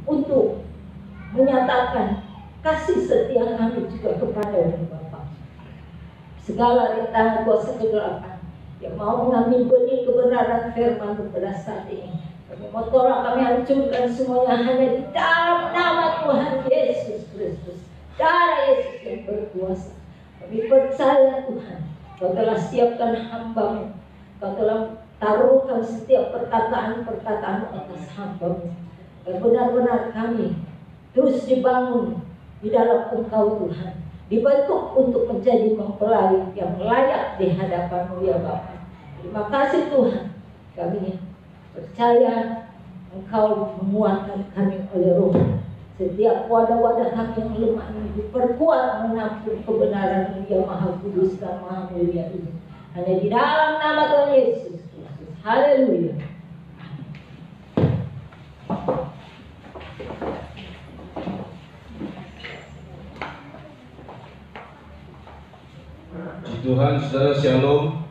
untuk menyatakan kasih setia kami juga kepada Bapa. Segala rintangan kuasa kegelapan yang mau mengambil benih kebenaran firman pada saat ini, kami mau tolak, kami hancurkan semuanya hanya di dalam nama Tuhan Yesus Kristus, darah Yesus yang berkuasa. Kami percaya Tuhan, Kau telah siapkan hamba-Mu, Kau telah taruhkan setiap perkataan-perkataan atas hamba-Mu. Dan benar-benar kami terus dibangun di dalam Engkau Tuhan, dibentuk untuk menjadi mempelai yang layak di hadapan-Mu ya Bapa. Terima kasih Tuhan, kami percaya Engkau menguatkan kami oleh Roh. Setiap wadah-wadah kami yang lemah ini diperkuat menampung kebenaran yang Maha Kudus dan Maha Mulia ini. Hanya di dalam nama Tuhan Yesus Kristus. Haleluya. Tuhan, saudara, shalom.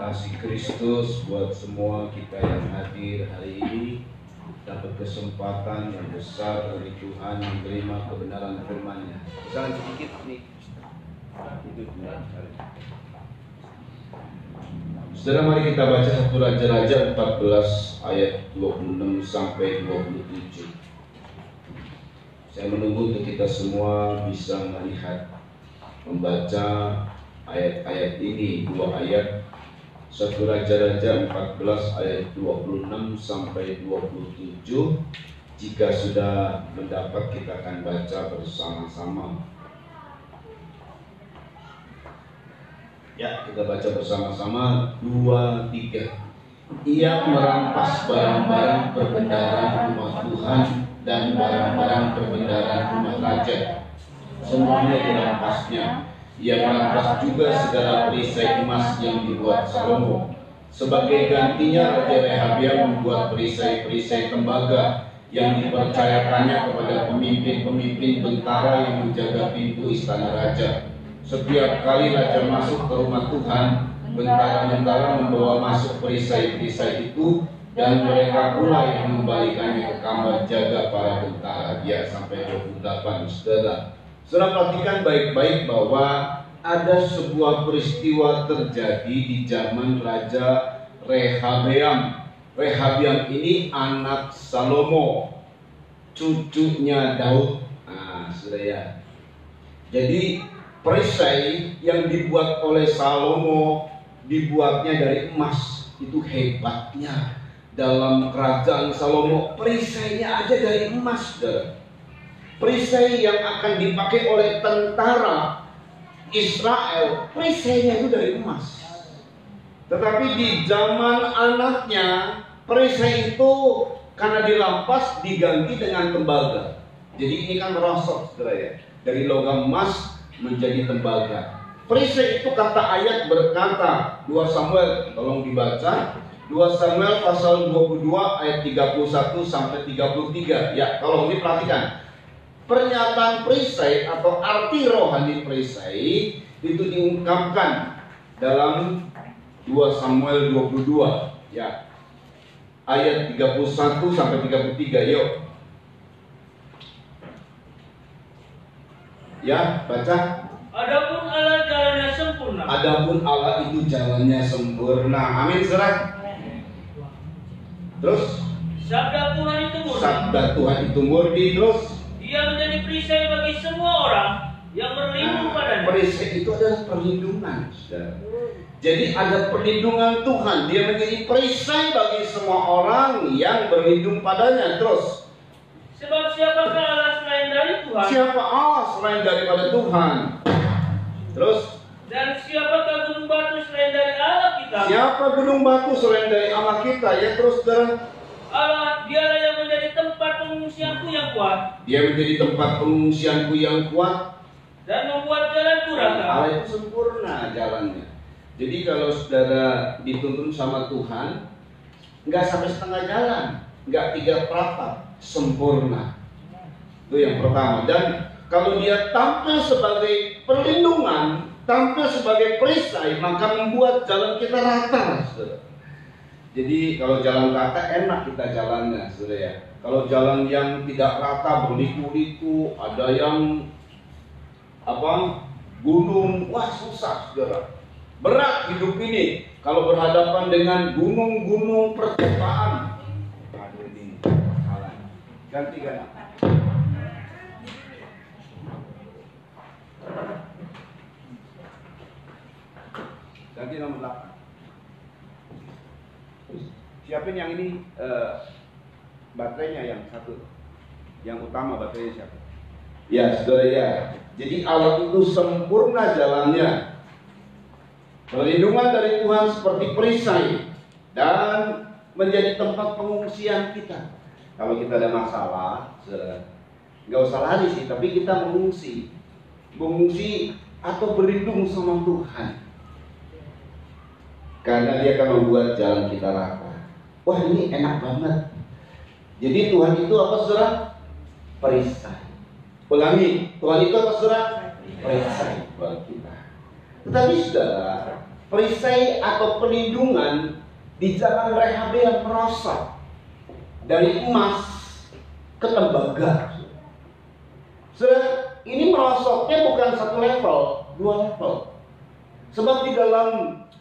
Kasih Kristus buat semua kita yang hadir hari ini, dapat kesempatan yang besar dari Tuhan menerima kebenaran firman-Nya. Jangan sedikit nih. Saudara, mari kita baca 1 Raja-Raja 14 ayat 26 sampai 27. Saya menunggu untuk kita semua bisa melihat, membaca ayat-ayat ini, 2 ayat 1 Raja-Raja 14 ayat 26 sampai 27. Jika sudah mendapat, kita akan baca bersama-sama. Ya, kita baca bersama-sama. 2, 3. Ia merampas barang-barang perbendaharaan rumah Tuhan dan barang-barang perbendaharaan rumah raja. Semuanya dirampasnya. Ia merampas juga segala perisai emas yang dibuat Salomo. Sebagai gantinya, Raja Rehabiam membuat perisai-perisai tembaga yang dipercayakannya kepada pemimpin-pemimpin tentara yang menjaga pintu istana raja. Setiap kali raja masuk ke rumah Tuhan, bentara-bentara membawa masuk perisai-perisai itu, dan mereka pula yang mengembalikannya ke kamar jaga para bentara. Ya, sampai 28, saudara. Saudara perhatikan baik-baik bahwa ada sebuah peristiwa terjadi di zaman Raja Rehabiam. Rehabiam ini anak Salomo, cucunya Daud. Nah, saudara ya. Jadi perisai yang dibuat oleh Salomo dibuatnya dari emas. Itu hebatnya dalam kerajaan Salomo, perisainya aja dari emas, saudara. Perisai yang akan dipakai oleh tentara Israel, perisainya itu dari emas. Tetapi di zaman anaknya, perisai itu karena dirampas diganti dengan tembaga. Jadi ini kan merosot, saudara ya, dari logam emas menjadi tembaga. Perisai itu kata ayat berkata, 2 Samuel, tolong dibaca, 2 Samuel pasal 22 ayat 31 sampai 33. Ya, kalau ini perhatikan. Pernyataan perisai atau arti rohani perisai itu diungkapkan dalam 2 Samuel 22 ya, ayat 31 sampai 33. Yuk ya, baca. Adapun Allah jalannya sempurna. Adapun Allah itu jalannya sempurna. Amin, saudara. Terus Sabda Tuhan itu murni. Sabda Tuhan itu murni. Terus Dia menjadi perisai bagi semua orang yang berlindung padanya. Perisai itu adalah perlindungan, saudara. Jadi ada perlindungan Tuhan. Dia menjadi perisai bagi semua orang yang berlindung padanya. Terus Sebab siapakah Allah selain dari Tuhan? siapa Allah selain daripada Tuhan? Terus Dan siapakah gunung batu selain dari Allah kita? siapa gunung batu selain dari Allah kita? Ya, terus saudara, Allah, dialah yang menjadi tempat pengungsianku yang kuat Dia menjadi tempat pengungsianku yang kuat dan membuat jalanku rata. Allah itu sempurna jalannya. Jadi kalau saudara dituntun sama Tuhan, nggak sampai setengah jalan, nggak 3/4, sempurna. Itu yang pertama. Dan kalau dia tampil sebagai perlindungan, tampil sebagai perisai, maka membuat jalan kita rata, saudara. Jadi kalau jalan rata enak kita jalannya, saudara ya. Kalau jalan yang tidak rata, berliku-liku, ada yang gunung, wah susah, saudara. Berat hidup ini kalau berhadapan dengan gunung-gunung percobaan. Aduh, ini salah. Ganti. Ganti nomor 8. Siapin yang ini baterainya yang satu. Yang utama baterainya siapa? Ya, saudara ya. Jadi Allah itu sempurna jalannya. Perlindungan dari Tuhan seperti perisai dan menjadi tempat pengungsian kita. Kalau kita ada masalah, saudara, nggak usah lari sih, tapi kita mengungsi atau berlindung sama Tuhan. Karena Dia akan membuat jalan kita rata. Wah, ini enak banget. Jadi Tuhan itu apa, saudara? Perisai. Ulangi, Tuhan itu apa, saudara? Perisai buat kita. Tetapi saudara, perisai atau perlindungan di jalan Rehabe yang merosot dari emas ke tembaga. Saudara, ini merosotnya bukan satu level, 2 level. Sebab di dalam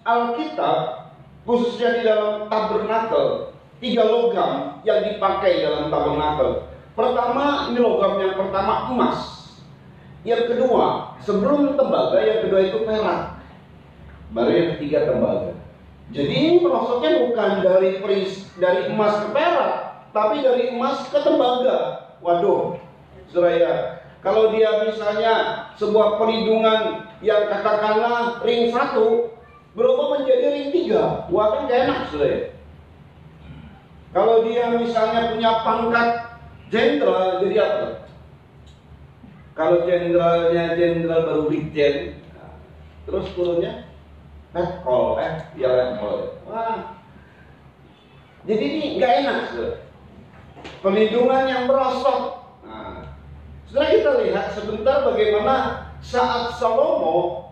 Alkitab, khususnya di dalam tabernakel, 3 logam yang dipakai dalam tabernakel. Pertama, ini logam yang pertama emas. Yang kedua, sebelum tembaga, yang kedua itu perak. Baru yang ketiga tembaga. Jadi ini merosotnya bukan dari emas ke perak, tapi dari emas ke tembaga. Waduh, saudara, kalau dia misalnya sebuah perlindungan yang katakanlah ring 1 berubah menjadi ring 3, wah kan gak enak, saudara. Kalau dia misalnya punya pangkat jenderal, jadi apa? Kalau jenderalnya jenderal baru brigjen, terus turunnya letkol, letkol. Wah, jadi ini nggak enak, saudara. Perlindungan yang merosot. Nah, setelah kita lihat sebentar bagaimana saat Salomo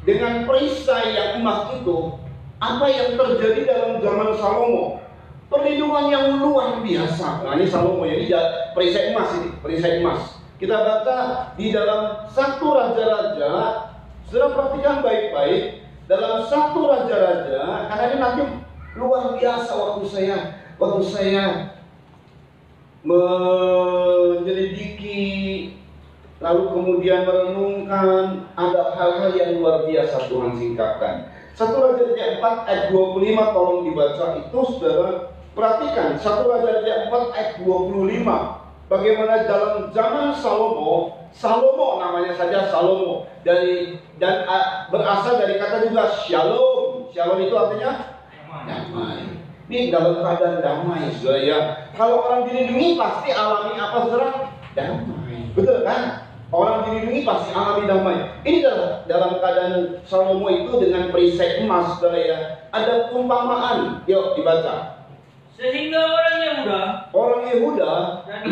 dengan perisai yang emas itu, apa yang terjadi dalam zaman Salomo? Perlindungan yang luar biasa. Nah, ini Salomo, jadi perisai emas ini, perisai emas. Kita baca di dalam 1 Raja-Raja, saudara perhatikan baik-baik, dalam 1 Raja-Raja, karena ini nanti luar biasa waktu saya menyelidiki, lalu kemudian merenungkan, ada hal-hal yang luar biasa Tuhan singkapkan. 1 Raja-Raja 4 ayat 25 tolong dibaca itu, saudara. Perhatikan 1 Raja-Raja 4 ayat 25. Bagaimana dalam zaman Salomo namanya saja Salomo, dan berasal dari kata juga shalom. Shalom itu artinya damai. Ini dalam keadaan damai, saudara ya. Kalau orang dilindungi pasti alami apa, saudara? Damai. Betul kan? Orang dilindungi pasti alami damai. Ini dalam keadaan Salomo itu dengan perisai emas, saudara ya. Ada perumpamaan. Yuk dibaca. Sehingga orang Yehuda dan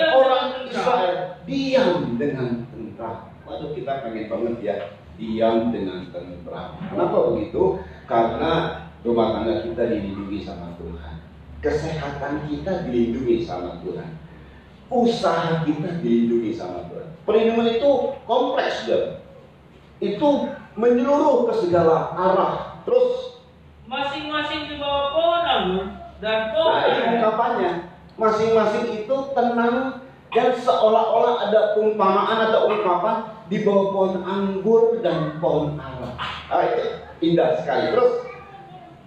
orang Israel diam dengan tentram. Waduh, kita pengen banget ya diam dengan tentram. Kenapa begitu? Karena rumah tangga kita dilindungi sama Tuhan, kesehatan kita dilindungi sama Tuhan, usaha kita dilindungi sama Tuhan. Perlindungan itu kompleks, dan itu menyeluruh ke segala arah. Terus masing-masing di bawah pohon anggur dan pohon nah, ini ungkapannya. Masing-masing itu tenang dan seolah-olah ada perumpamaan atau ungkapan di bawah pohon anggur dan pohon ara. Itu indah sekali. Terus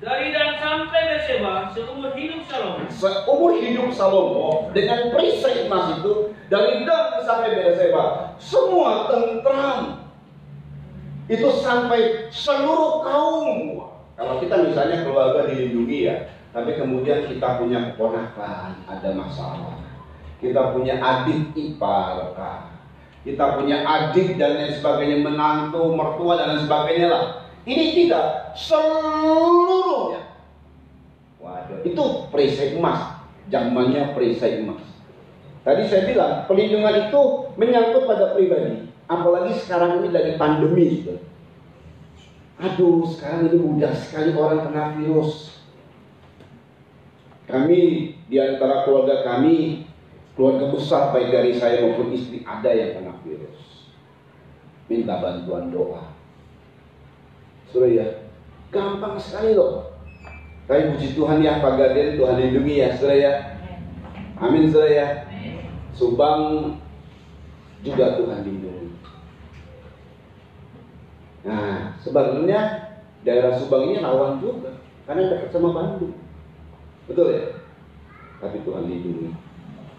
dari Dan sampai Berseba seumur hidup Salomo. Seumur hidup Salomo dengan perisai emas itu, dari Dan sampai Berseba semua tentram. Itu sampai seluruh kaum. Kalau kita misalnya keluarga dilindungi ya, tapi kemudian kita punya keponakan ada masalah, kita punya adik ipar, kita punya adik dan lain sebagainya, menantu, mertua dan lain sebagainya lah. Ini tidak seluruhnya. Waduh, itu perisai emas, zamannya perisai emas. Tadi saya bilang perlindungan itu menyangkut pada pribadi, apalagi sekarang ini lagi pandemi gitu. Aduh, sekarang ini mudah sekali orang kena virus. Kami di antara keluarga kami, keluarga besar baik dari saya maupun istri, ada yang kena virus. Minta bantuan doa. Saudara ya, gampang sekali loh. Tapi puji Tuhan ya, Pak Gaden, Tuhan lindungi ya saudara ya. Amin saudara ya. Subang juga Tuhan lindungi. Nah, sebenarnya daerah Subang ini rawan juga karena dekat sama Bandung. Betul ya? Tapi Tuhan lindungi.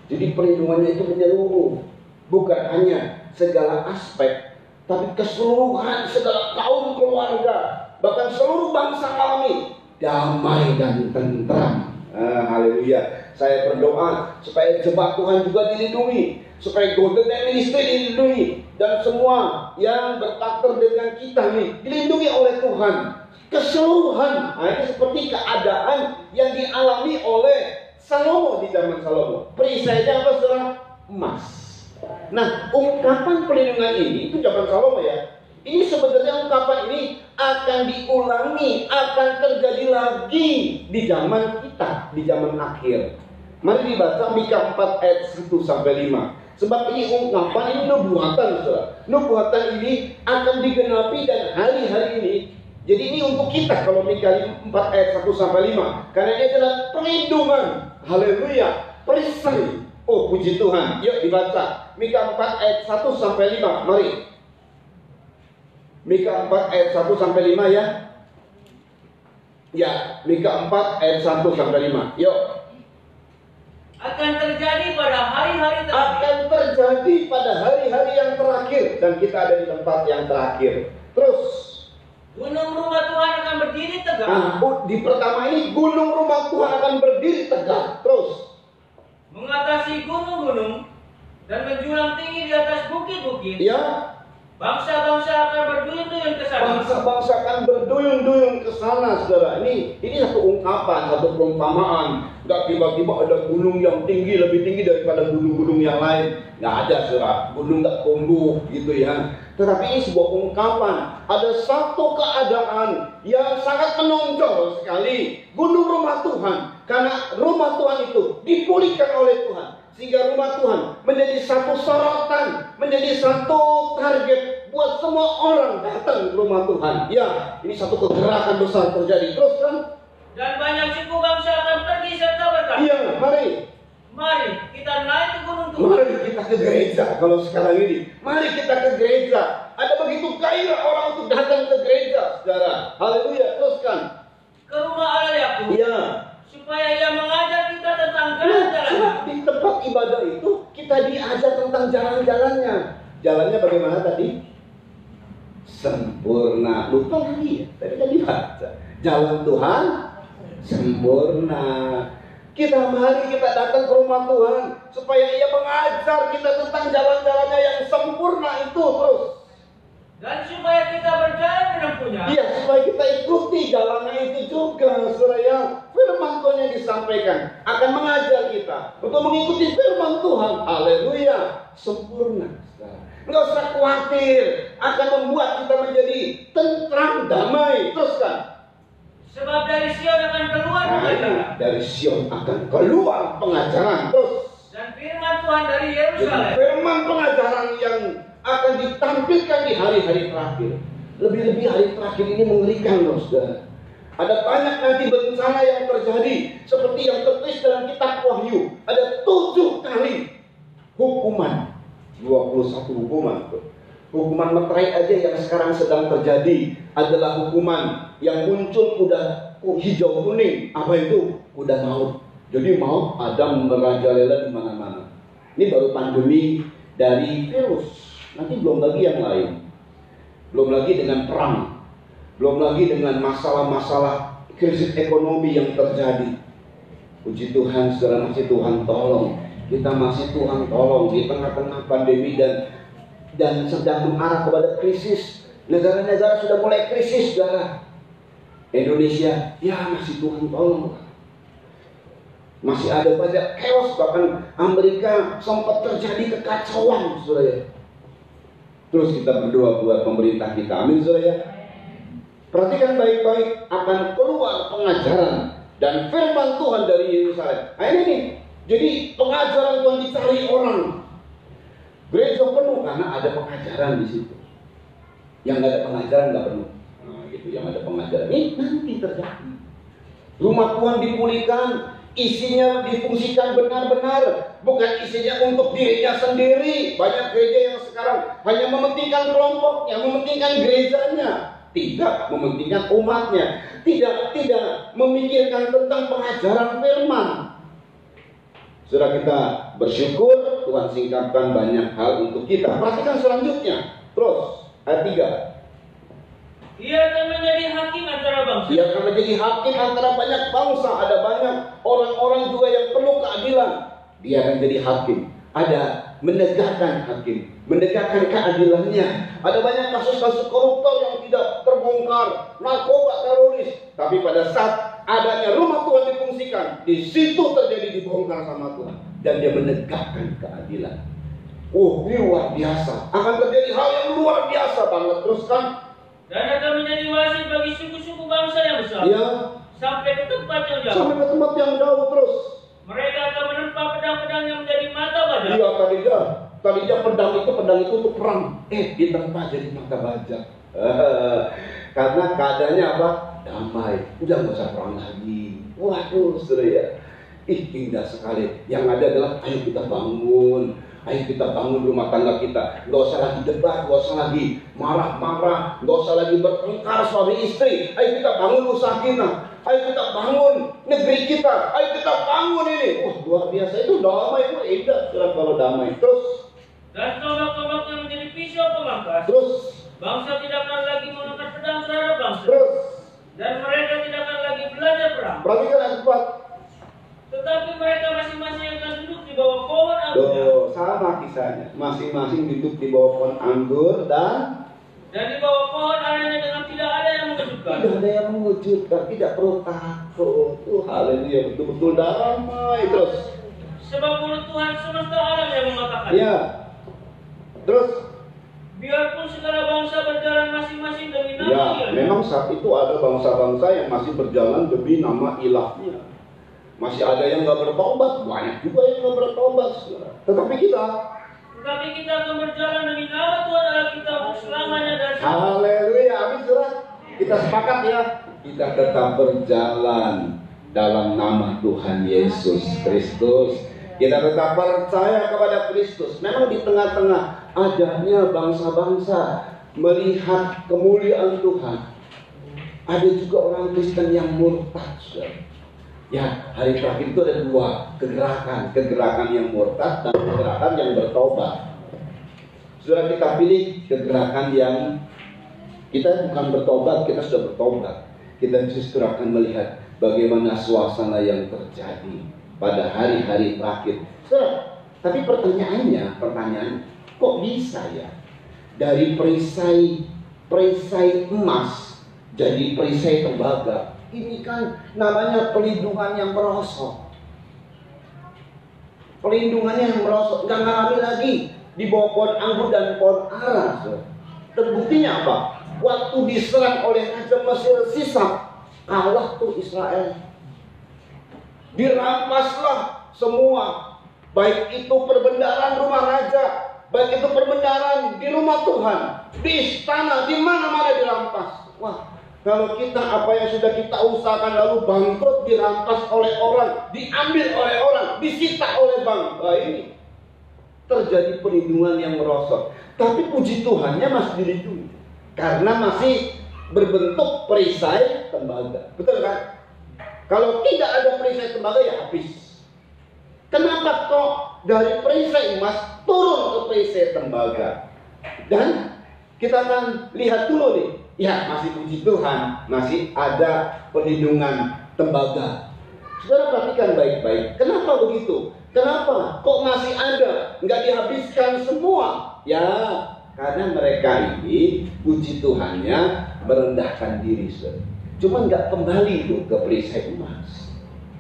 Jadi perlindungannya itu menyeluruh, bukan hanya segala aspek, tapi keseluruhan segala kaum keluarga, bahkan seluruh bangsa kami damai dan tentram. Haleluya. Saya berdoa supaya jemaat Tuhan juga dilindungi, supaya Golden Ministry dilindungi, dan semua yang berpartner dengan kita nih dilindungi oleh Tuhan. Keseluruhan. Nah, itu seperti keadaan yang dialami oleh Salomo di zaman Salomo. Perisainya apa saudara? Emas. Nah, ungkapan perlindungan ini itu zaman Salomo ya. Ini sebenarnya ungkapan ini akan diulangi, akan terjadi lagi di zaman kita, di zaman akhir. Mari dibaca Mika 4 ayat 1 sampai 5. Sebab ini ungkapan, ini nubuatan saudara. Nubuatan ini akan digenapi dan hari-hari ini. Jadi ini untuk kita kalau Mika 4 ayat 1 sampai 5. Karena ini adalah perlindungan. Haleluya. Perisai. Oh puji Tuhan. Yuk dibaca Mika 4 ayat 1 sampai 5. Mari. Mika 4 ayat 1 sampai 5 ya. Ya, Mika 4 ayat 1 sampai 5. Yuk. Akan terjadi pada hari-hari terakhir. Akan terjadi pada hari-hari yang terakhir. Dan kita ada di tempat yang terakhir. Terus Gunung rumah Tuhan akan berdiri tegak. Nah, di pertama ini gunung rumah Tuhan akan berdiri tegak. Terus mengatasi gunung-gunung dan menjulang tinggi di atas bukit-bukit. ya, Bangsa-bangsa akan berduyun-duyun ke sana. bangsa-bangsa akan berduyun-duyun ke sana, saudara. Ini satu ungkapan, satu perumpamaan. Gak tiba-tiba ada gunung yang tinggi, lebih tinggi daripada gunung-gunung yang lain. Gak ada, saudara. Gunung gak tumbuh gitu ya. Tetapi ini sebuah ungkapan. Ada satu keadaan yang sangat menonjol sekali. Gunung rumah Tuhan. Karena rumah Tuhan itu dipulihkan oleh Tuhan. Sehingga rumah Tuhan menjadi satu sorotan, menjadi satu target buat semua orang datang ke rumah Tuhan. Ya, ini satu kegerakan besar terjadi. Terus kan? Dan banyak suku bangsa akan pergi serta berkata, Iya, mari kita naik ke gunung Tuhan. mari kita ke gereja. Kalau sekarang ini, mari kita ke gereja. Ada begitu gairah orang untuk datang ke gereja, saudara. Haleluya. Terus kan? Ke rumah Allah Yakub. Iya. Supaya ia mengajar kita tentang Nah, jalan-jalannya. di tempat ibadah itu kita diajar tentang jalan-jalannya. Jalannya bagaimana tadi? Sempurna. Lupa lagi ya? Tadi kan dibaca. Jalan Tuhan sempurna. Mari kita datang ke rumah Tuhan supaya Ia mengajar kita tentang jalan-jalannya yang sempurna itu terus. Dan supaya kita berjalan menempuhnya. Iya, supaya kita ikuti jalannya itu juga, saudara. Firman Tuhan yang disampaikan akan mengajar kita untuk mengikuti firman Tuhan. Haleluya, sempurna. Enggak usah khawatir, akan membuat kita menjadi tentram, damai. Terus kan? Sebab dari Sion akan keluar pengajaran. Dari Sion akan keluar pengajaran. Terus? Dan firman Tuhan dari Yerusalem. Firman pengajaran yang akan ditampilkan di hari-hari terakhir. Lebih-lebih hari terakhir ini mengerikan loh, saudara. Ada banyak nanti bencana yang terjadi seperti yang tertulis dalam kitab Wahyu. Ada 7 kali hukuman, 21 hukuman. Hukuman meterai aja yang sekarang sedang terjadi adalah hukuman yang muncul kuda hijau kuning. Apa itu? Kuda maut. Jadi maut ada merajalela di mana-mana. Ini baru pandemi dari virus. Nanti belum lagi yang lain. Belum lagi dengan perang. Belum lagi dengan masalah-masalah krisis ekonomi yang terjadi. Puji Tuhan, saudara, masih Tuhan tolong. Kita masih Tuhan tolong di tengah-tengah pandemi dan sedang mengarah kepada krisis. Negara-negara sudah mulai krisis, saudara. Indonesia, ya masih Tuhan tolong. Masih ada banyak chaos, bahkan Amerika sempat terjadi kekacauan, saudara. Terus kita berdoa buat pemerintah kita. Amin, saudara. Perhatikan baik-baik, akan keluar pengajaran dan firman Tuhan dari Yerusalem. Nah ini nih, jadi pengajaran Tuhan dicari orang. Gereja penuh karena ada pengajaran di situ. Yang nggak ada pengajaran nggak penuh. Nah, gitu. Yang ada pengajaran ini nanti terjadi. Rumah Tuhan dipulihkan, isinya difungsikan benar-benar, bukan isinya untuk dirinya sendiri. Banyak gereja yang sekarang hanya mementingkan kelompoknya, mementingkan gerejanya, tidak mementingkan umatnya, tidak memikirkan tentang pengajaran firman. Sudah kita bersyukur Tuhan singkapkan banyak hal untuk kita. Perhatikan selanjutnya. Terus ayat 3. Ia akan menjadi hakim antara bangsa. Ia akan menjadi hakim antara banyak bangsa. Ada banyak orang-orang juga yang perlu keadilan. Dia akan jadi hakim. Ada menegakkan hakim, menegakkan keadilannya. Ada banyak kasus-kasus koruptor yang tidak terbongkar, narkoba, teroris. Tapi pada saat adanya rumah Tuhan difungsikan, di situ terjadi dibongkar sama Tuhan, dan dia menegakkan keadilan. Oh, ini luar biasa. Akan terjadi hal yang luar biasa banget. Teruskan. Dan akan menjadi wasit bagi suku-suku bangsa yang besar. Ya. Sampai ke tempat yang jauh. Sampai ke tempat yang jauh terus. Mereka akan menempa pedang-pedang yang menjadi mata baja. Iya, tadinya pedang itu untuk perang. Ditempa jadi mata baja. Karena keadaannya apa? Damai. Udah nggak usah perang lagi. Waduh, saudara ya. Indah sekali. Yang ada adalah ayo kita bangun. Ayo kita bangun rumah tangga kita. Nggak usah lagi debat, nggak usah lagi marah-marah, nggak usah lagi bertengkar suami istri. Ayo kita bangun usaha kita. Ayo kita bangun negeri kita. Ayo kita bangun ini. Wah, luar biasa. Itu damai, itu indah kalau damai. Terus. Dan tombak-tombaknya menjadi pisau pemangkas. Terus. Bangsa tidak akan lagi mengangkat pedang terhadap bangsa. Terus. Dan mereka tidak akan lagi belajar perang. Perhatikan ayat 4. Tetapi mereka masing-masing akan duduk di bawah pohon anggur. Sama kisahnya. Masing-masing duduk di bawah pohon anggur dan di bawah pohon aranya dengan tidak ada yang mengejutkan. Tidak ada yang mengejutkan, tidak perlu takut. Haleluya, betul-betul damai. Terus. Sebab mulut Tuhan semesta alam yang mengatakan. Iya. Terus. Biarpun segala bangsa berjalan masing-masing demi nama Ya, memang saat itu ada bangsa-bangsa yang masih berjalan demi nama ilahnya. Masih ada yang nggak bertobat, banyak juga yang nggak bertobat. Tetapi kita akan berjalan demi nama Tuhan Allah kita untuk selamanya dan haleluya, amin saudara. Kita sepakat ya, kita tetap berjalan dalam nama Tuhan Yesus Kristus. Kita tetap percaya kepada Kristus. Memang di tengah-tengah adanya bangsa-bangsa melihat kemuliaan Tuhan. Ada juga orang Kristen yang murtad, saudara. Ya, hari terakhir itu ada dua kegerakan yang murtad dan kegerakan yang bertobat. Saudara, kita pilih kegerakan yang kita bukan bertobat, kita sudah bertobat. Kita justru akan melihat bagaimana suasana yang terjadi pada hari-hari terakhir. Saudara, tapi pertanyaannya, kok bisa ya dari perisai emas jadi perisai tembaga? Ini kan namanya pelindungan yang merosot. Pelindungannya yang merosot, nggak ngalami lagi di bawah pohon anggur dan pohon ara. Terbuktinya apa? Waktu diserang oleh Raja Mesir Sisak, kalah tuh Israel. Dirampaslah semua, baik itu perbendaharaan rumah raja, baik itu perbendaharaan di rumah Tuhan, di istana, di mana-mana dirampas. Wah, kalau kita apa yang sudah kita usahakan lalu bangkrut, dirampas oleh orang, diambil oleh orang, disita oleh bank. Nah, ini terjadi perlindungan yang merosot. Tapi puji Tuhannya masih dilindungi karena masih berbentuk perisai tembaga. Betul kan? Kalau tidak ada perisai tembaga ya habis. Kenapa kok dari perisai emas turun ke perisai tembaga? Dan kita akan lihat dulu nih. Ya, masih puji Tuhan, masih ada perlindungan tembaga. Saudara perhatikan baik-baik. Kenapa begitu? Kenapa? Kok masih ada? Nggak dihabiskan semua? Ya, karena mereka ini puji Tuhannya merendahkan diri. Saudara. Cuma nggak kembali tuh ke perisai emas.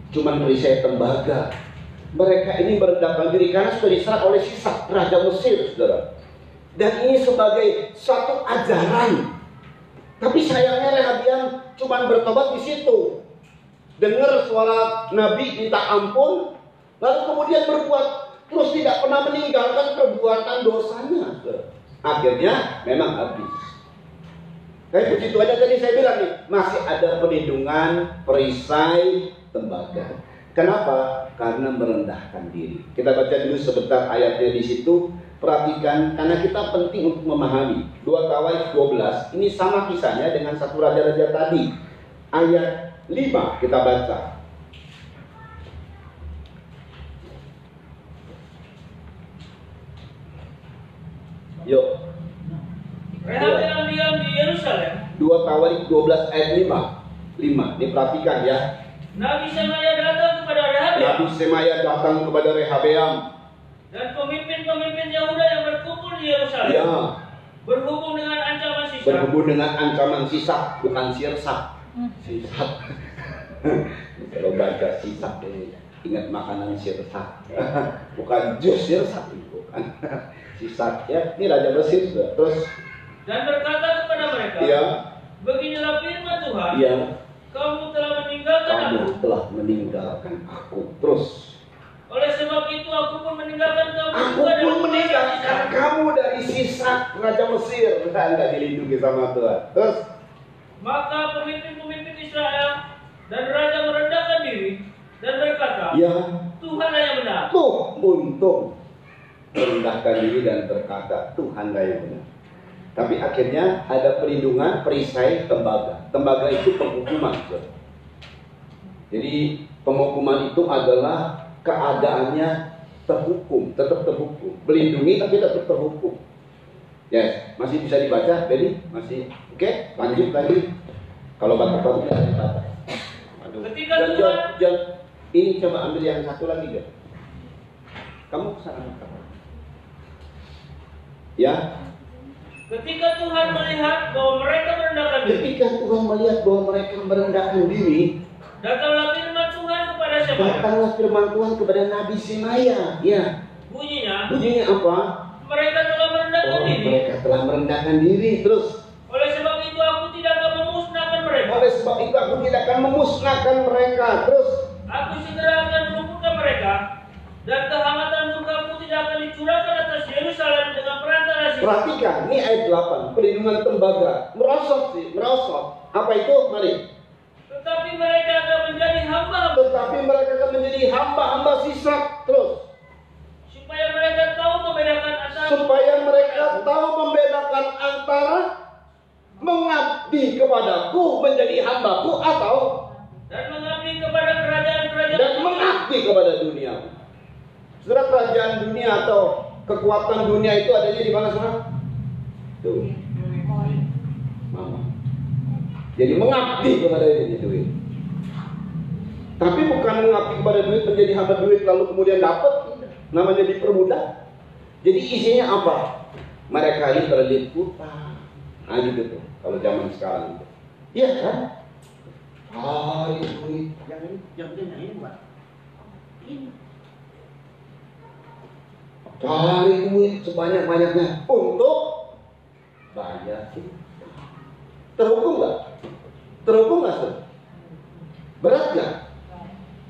Cuma perisai tembaga. Mereka ini merendahkan diri karena sudah diserang oleh Sisak, Raja Mesir, saudara. Dan ini sebagai satu ajaran. Tapi sayangnya Rehabiam cuma bertobat di situ. dengar suara Nabi minta ampun, lalu kemudian berbuat, terus tidak pernah meninggalkan perbuatan dosanya. Akhirnya memang habis. Tapi puji Tuhan tadi saya bilang nih, masih ada perlindungan perisai tembaga. Kenapa? Karena merendahkan diri. Kita baca dulu sebentar ayatnya di situ. Perhatikan, karena kita penting untuk memahami. 2 Tawarik 12, ini sama kisahnya dengan 1 Raja-Raja tadi. Ayat 5 kita baca. Yuk. Rehabeam diam di Yerusalem. 2 Tawarik 12 ayat 5. Diperhatikan ya. Nabi Semaya datang kepada Rehabeam. Nabi Semaya datang kepada Rehabeam. Dan pemimpin-pemimpin Yahuda yang berkumpul di Yerusalem. Ya. Berhubung dengan ancaman sisa. Berhubung dengan ancaman sisa, bukan sirsak. Sisa. Kalau baca sisa, ingat makanan sirsak. Bukan jus sirsak, bukan. Sisa. Ya, ini Raja Mesir sudah. Terus. Dan berkata kepada mereka. Ya. Beginilah firman Tuhan. Ya. Kamu telah meninggalkan aku. Kamu telah meninggalkan aku. Terus. Oleh sebab itu aku pun meninggalkan kamu. Aku pun meninggalkan kamu dari sisa Raja Mesir. Anda dilindungi sama Tuhan. Terus. Maka pemimpin-pemimpin Israel dan raja merendahkan diri dan berkata, Ya. Tuhanlah yang benar. Tuh, untung merendahkan diri dan berkata, Tuhanlah yang benar. Tapi akhirnya ada perlindungan perisai tembaga. Tembaga itu penghukuman. Jadi penghukuman itu adalah keadaannya terhukum, tetap terhukum. Melindungi tapi tetap terhukum. Yes, masih bisa dibaca, jadi masih oke, lanjut lagi. Kalau baca-baca bisa dibaca. Ketika Jangan, ini coba ambil yang satu lagi deh. Kamu kesana. Ya. Ketika Tuhan melihat bahwa mereka merendahkan diri. Ketika Tuhan melihat bahwa mereka merendahkan diri, Datanglah firman Tuhan kepada Semaya. datanglah firman Tuhan kepada Nabi Semaya. Ya. Bunyinya apa? Mereka telah merendahkan Oh, diri. mereka telah merendahkan diri. Terus. Oleh sebab itu aku tidak akan memusnahkan mereka. Oleh sebab itu aku tidak akan memusnahkan mereka. Terus. Aku segera akan melumpuhkan mereka. Dan kehangatan murkaku tidak akan dicurahkan atas Yerusalem dengan perantara sisa. Perhatikan, ini ayat 8. Perlindungan tembaga. Merosot. Apa itu? Mari. Tetapi mereka akan menjadi hamba-hamba. Tetapi mereka akan menjadi hamba-hamba sisa. Terus. Supaya mereka tahu membedakan antara mengabdi kepadaku menjadi hambaku atau dan mengabdi kepada kerajaan-kerajaan dan mengabdi kepada dunia. Saudara, kerajaan dunia atau kekuatan dunia itu adanya di mana, saudara? Tuh. Mama. Jadi mengabdi kepada duit. Tapi bukan mengabdi kepada duit menjadi hamba duit lalu kemudian dapat, namanya dipermudah. Jadi isinya apa? Mereka ini terlilit utang. Nah gitu tuh, kalau zaman sekarang itu. Iya kan? Duit. Yang ini buat ini. Cari duit sebanyak-banyaknya untuk bayar. Terhukum nggak? Berat nggak?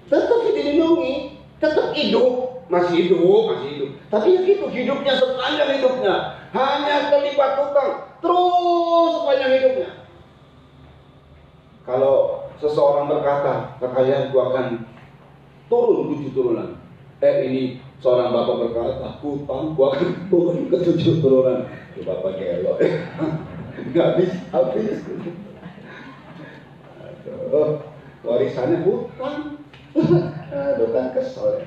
Tetap dilindungi, tetap hidup, masih hidup. Tapi ya gitu, hidupnya sepanjang hidupnya hanya terlibat utang terus sepanjang hidupnya. Kalau seseorang berkata, kekayaanku akan turun 7 turunan. Ini seorang bapak berkata, hutangku akan turun ke 7 turunan. Itu bapak gelo, nggak habis. Aduh, warisannya hutang. Aduh kan kesel.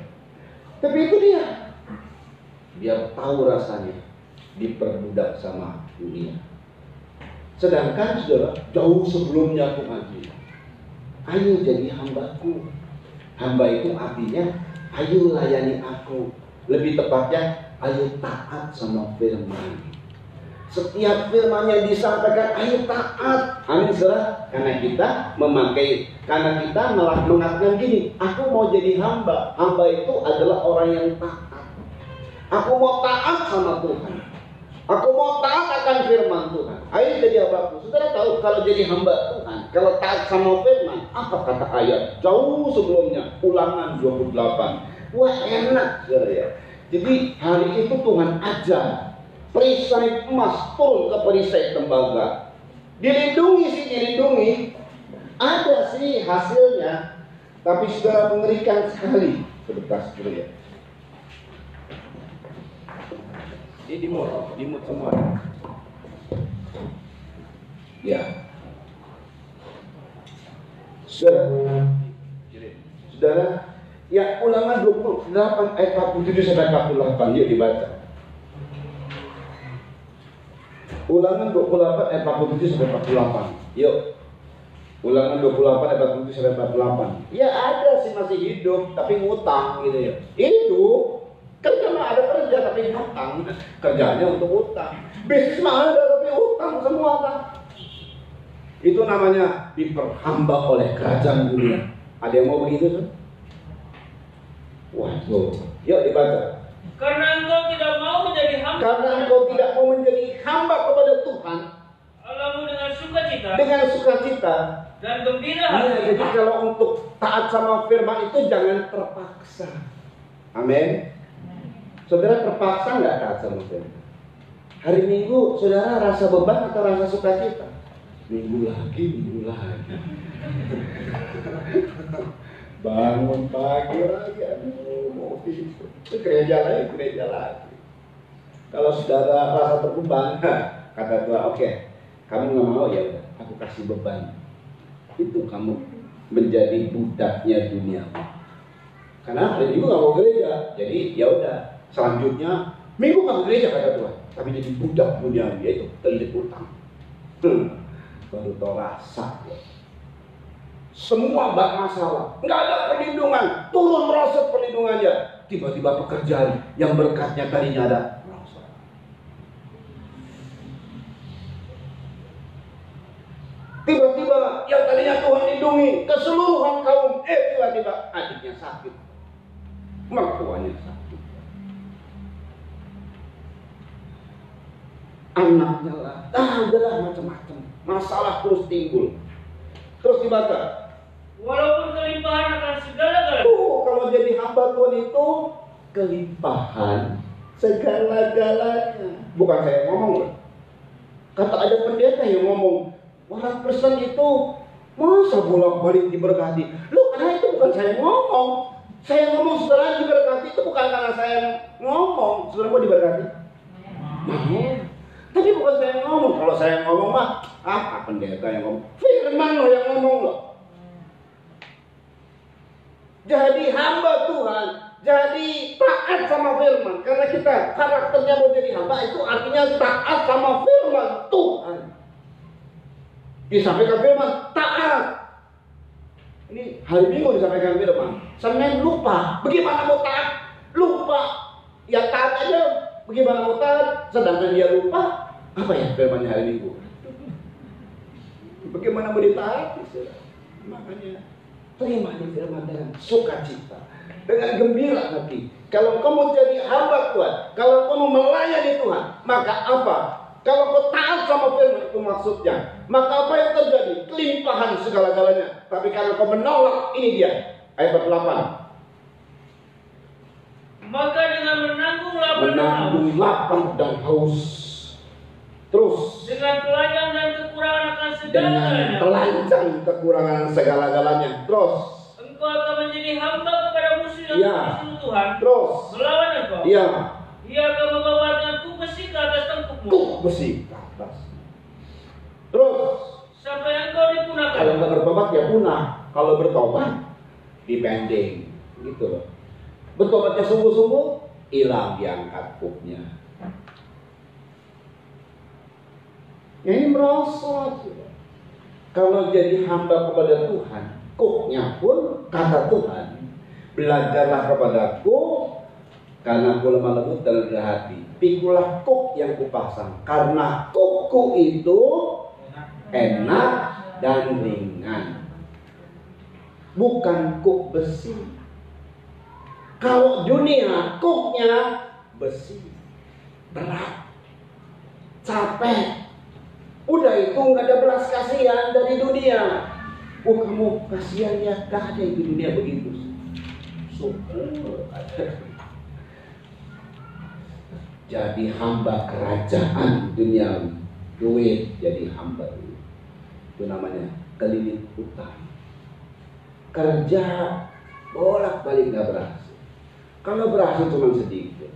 Tapi itu dia tahu rasanya diperbudak sama dunia. Sedangkan saudara, jauh sebelumnya aku ngaji, ayo jadi hambaku. Hamba itu artinya ayo layani aku. Lebih tepatnya ayo taat sama firman. Setiap firman yang disampaikan ayo taat. Amin saudara. Karena kita mengatakan gini, aku mau jadi hamba. Hamba itu adalah orang yang taat. Aku mau taat sama Tuhan. Aku mau taat akan firman Tuhan. Ayo jadi hambaku. Saudara tahu kalau jadi hamba Tuhan, kalau taat sama firman, Apa kata ayat jauh sebelumnya? Ulangan 28. Wah, enak, saudara ya. Jadi hari itu Tuhan ajar perisai emas turun ke perisai tembaga. Dilindungi sih, dilindungi. Ada sih hasilnya, tapi saudara mengerikan sekali. Sebentar dulu ya. Ini dimut semua. Ya. Saudara, ya Ulangan 28 ayat 47 sampai 48, yuk dibaca. Ulangan 28 ayat 47 sampai 48. Yuk. Ulangan 28 ayat 47 sampai 48. Ya ada sih masih hidup tapi ngutang gitu ya. Hidup kerja mah ada kerja tapi ngutang. Kerjanya untuk utang. Bisnis mah ada tapi utang semua kan. Itu namanya diperhamba oleh kerajaan dunia. Ada yang mau begitu tuh? Waduh. Yuk dibaca. Karena engkau tidak mau menjadi hamba. Karena engkau tidak mau menjadi hamba kepada Tuhan. Allahmu dengan sukacita. Dengan sukacita. Dan gembira Iya, hati. jadi kalau untuk taat sama firman itu jangan terpaksa. Amin. Saudara terpaksa nggak taat sama firman? Hari Minggu saudara rasa beban atau rasa sukacita? Minggu lagi. Bangun pagi lagi, aduh mau tidur. Gereja lagi. Kalau saudara rasa terbeban, kata Tuhan, oke, kamu nggak mau ya udah, aku kasih beban. Itu kamu menjadi budaknya dunia. Karena hari Minggu nggak mau gereja, jadi ya udah. Selanjutnya Minggu nggak gereja kata Tuhan, tapi jadi budak dunia, yaitu terlilit utang. Baru tau rasa. Semua bak masalah, nggak ada perlindungan, turun merosot perlindungannya. Tiba-tiba pekerjaan yang berkatnya tadinya ada. Tiba-tiba yang tadinya Tuhan lindungi keseluruhan kaum, tiba-tiba adiknya sakit, mertuanya sakit, anaknya lah, udahlah macam-macam, masalah terus timbul. Terus dibaca. Walaupun kelimpahan akan segala-galanya. Kalau jadi hamba Tuhan itu kelimpahan segala-galanya. Bukan saya ngomong loh. Kata ada pendeta yang ngomong, orang Kristen itu masa bolak-balik diberkati. Loh, karena itu bukan saya ngomong. Saya ngomong saudara diberkati itu bukan karena saya ngomong. Saudara mau diberkati? Mau. Tapi bukan saya ngomong. Kalau saya ngomong mah, pendeta yang ngomong. Firman loh yang ngomong loh. Jadi hamba Tuhan, jadi taat sama firman. Karena kita karakternya mau jadi hamba itu artinya taat sama firman Tuhan. Disampaikan firman, taat. Ini hari Minggu disampaikan firman. Senin lupa, bagaimana mau taat? Lupa. Ya taat aja, bagaimana mau taat? Sedangkan dia lupa. Apa ya firmannya hari Minggu? Bagaimana mau ditaati? Makanya terima firman dengan sukacita, dengan gembira hati. Kalau kamu jadi hamba Tuhan, kalau kamu melayani Tuhan, maka apa? Kalau kau taat sama firman itu maksudnya, maka apa yang terjadi? Kelimpahan segala-galanya. Tapi kalau kau menolak, ini dia ayat 48. Maka dengan menanggung lapar dan haus. Terus dengan telanjang dan kekurangan akan dengan segala-galanya. telanjang kekurangan segala-galanya. Terus Engkau akan menjadi hamba kepada musuh yang Iya. musuh Tuhan. Terus Melawan engkau. Iya. Ia akan membawa dengan kuk besi ke atas tengkukmu. Kuk besi ke atas. Terus Sampai engkau dipunahkan. kalau nggak bertobat ya punah. Kalau bertobat dipending, gitu loh. Bertobatnya sungguh-sungguh, hilang diangkat kuknya. Ya ini merosot. Kalau jadi hamba kepada Tuhan, kuknya pun kata Tuhan, belajarlah kepadaku karena aku lemah lembut dan rendah hati. Pikulah kuk yang kupasang, karena kukku itu enak dan ringan, bukan kuk besi. Kalau dunia kuknya besi, berat, capek. Udah itu nggak ada belas kasihan dari dunia. Oh kamu kasihan ya, gak ada di dunia begitu. Syukur ada. Jadi hamba kerajaan duniawi, duit jadi hamba dulu. Itu namanya kelilit utang. Kerja bolak-balik gak berhasil. Kalau berhasil cuma sedikit.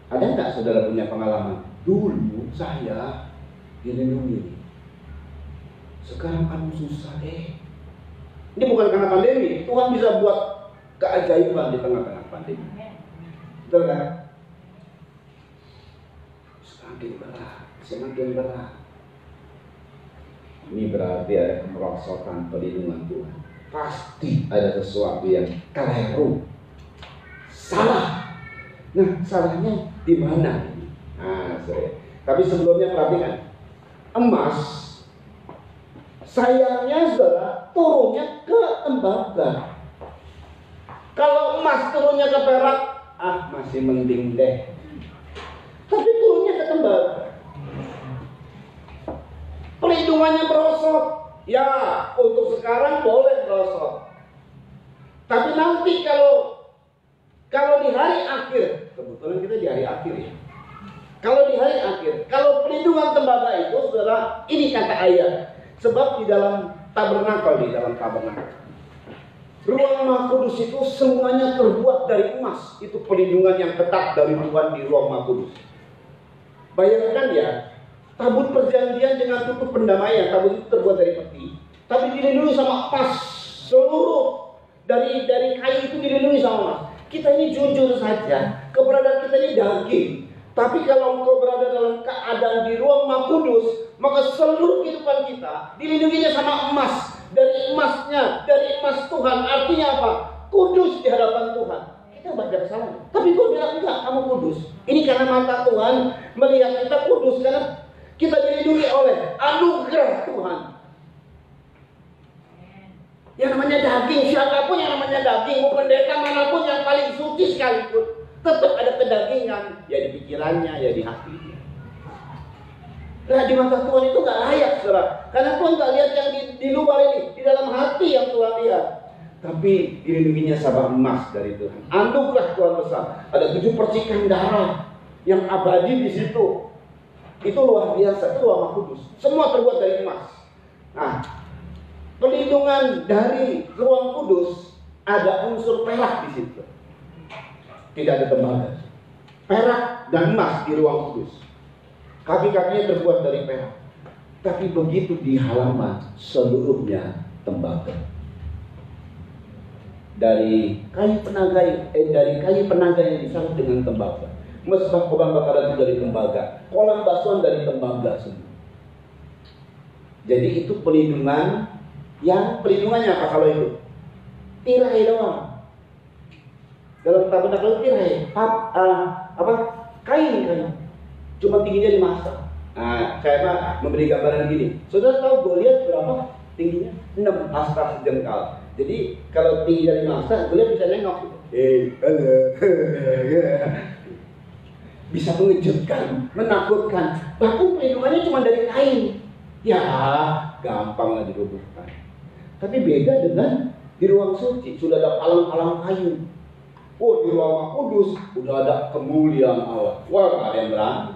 Ada nggak saudara punya pengalaman? Dulu saya dilindungi. Sekarang kamu susah deh. Ini bukan karena pandemi. Tuhan bisa buat keajaiban di tengah-tengah pandemi. Betul kan? Semakin berat, semakin berat. Ini berarti ada kemerosotan perlindungan Tuhan. Pasti ada sesuatu yang keliru, salah. Nah, salahnya di mana? Nah, tapi sebelumnya perhatikan, emas sayangnya saudara turunnya ke tembaga. Kalau emas turunnya ke perak, masih mending deh. Tapi turunnya ke tembaga. Perlindungannya merosot. Ya, untuk sekarang boleh merosot. Tapi nanti kalau di hari akhir, kebetulan kita di hari akhir ya. Kalau di hari akhir, kalau perlindungan tembaga itu, saudara, ini kata ayat. Sebab di dalam tabernakel, ruang Maha Kudus itu semuanya terbuat dari emas. Itu perlindungan yang ketat dari Tuhan di ruang Maha Kudus. Bayangkan ya, tabut perjanjian dengan tutup pendamaian, tabut itu terbuat dari peti, tapi dilindungi sama emas. Seluruh dari kayu itu dilindungi sama emas. Kita ini jujur saja, keberadaan kita ini daging. Tapi kalau engkau berada dalam keadaan di ruang Maha Kudus, maka seluruh kehidupan kita dilindunginya sama emas. Dari emasnya, dari emas Tuhan. Artinya apa? Kudus di hadapan Tuhan. Kita nggak ada kesalahan. Tapi gue bilang enggak, kamu kudus. Ini karena mata Tuhan melihat kita kudus, karena kita dilindungi oleh anugerah Tuhan. Yang namanya daging, siapapun yang namanya daging, mau pendeta manapun yang paling suci sekalipun, tetap ada kedagingan, ya di pikirannya, ya di hatinya. Nah, di mata Tuhan itu gak layak, saudara. Karena Tuhan gak lihat yang di luar ini, di dalam hati yang Tuhan lihat. Tapi dilindunginya sama emas dari Tuhan. Anugerah Tuhan besar. Ada 7 percikan darah yang abadi di situ. Itu luar biasa, itu ruang Maha Kudus. Semua terbuat dari emas. Nah, perlindungan dari ruang kudus ada unsur perak di situ. Tidak ada tembaga. Perak dan emas di ruang kudus. Kaki-kakinya terbuat dari perak. Tapi begitu di halaman seluruhnya tembaga. Dari kayu penaga yang disalut dengan tembaga. Mesbah korban bakaran itu dari tembaga. Kolam basuhan dari tembaga semua. Jadi itu perlindungannya apa kalau itu? Tirai doang. Dalam tabernakel tirai, kain. Cuma tingginya 5 hasta. Nah, saya memberi gambaran gini. Saudara tahu Goliat berapa tingginya? 6 hasta sejengkal. Jadi kalau tingginya 5 hasta, Goliat bisa nengok. Halo. Bisa mengejutkan, menakutkan. Bahkan perlindungannya cuma dari kain. Ya, gampang lah dirubuhkan. Tapi beda dengan di ruang suci, sudah ada palang-palang kayu. Oh, di ruang Maha Kudus udah ada kemuliaan Allah. Wah, gak ada yang berani.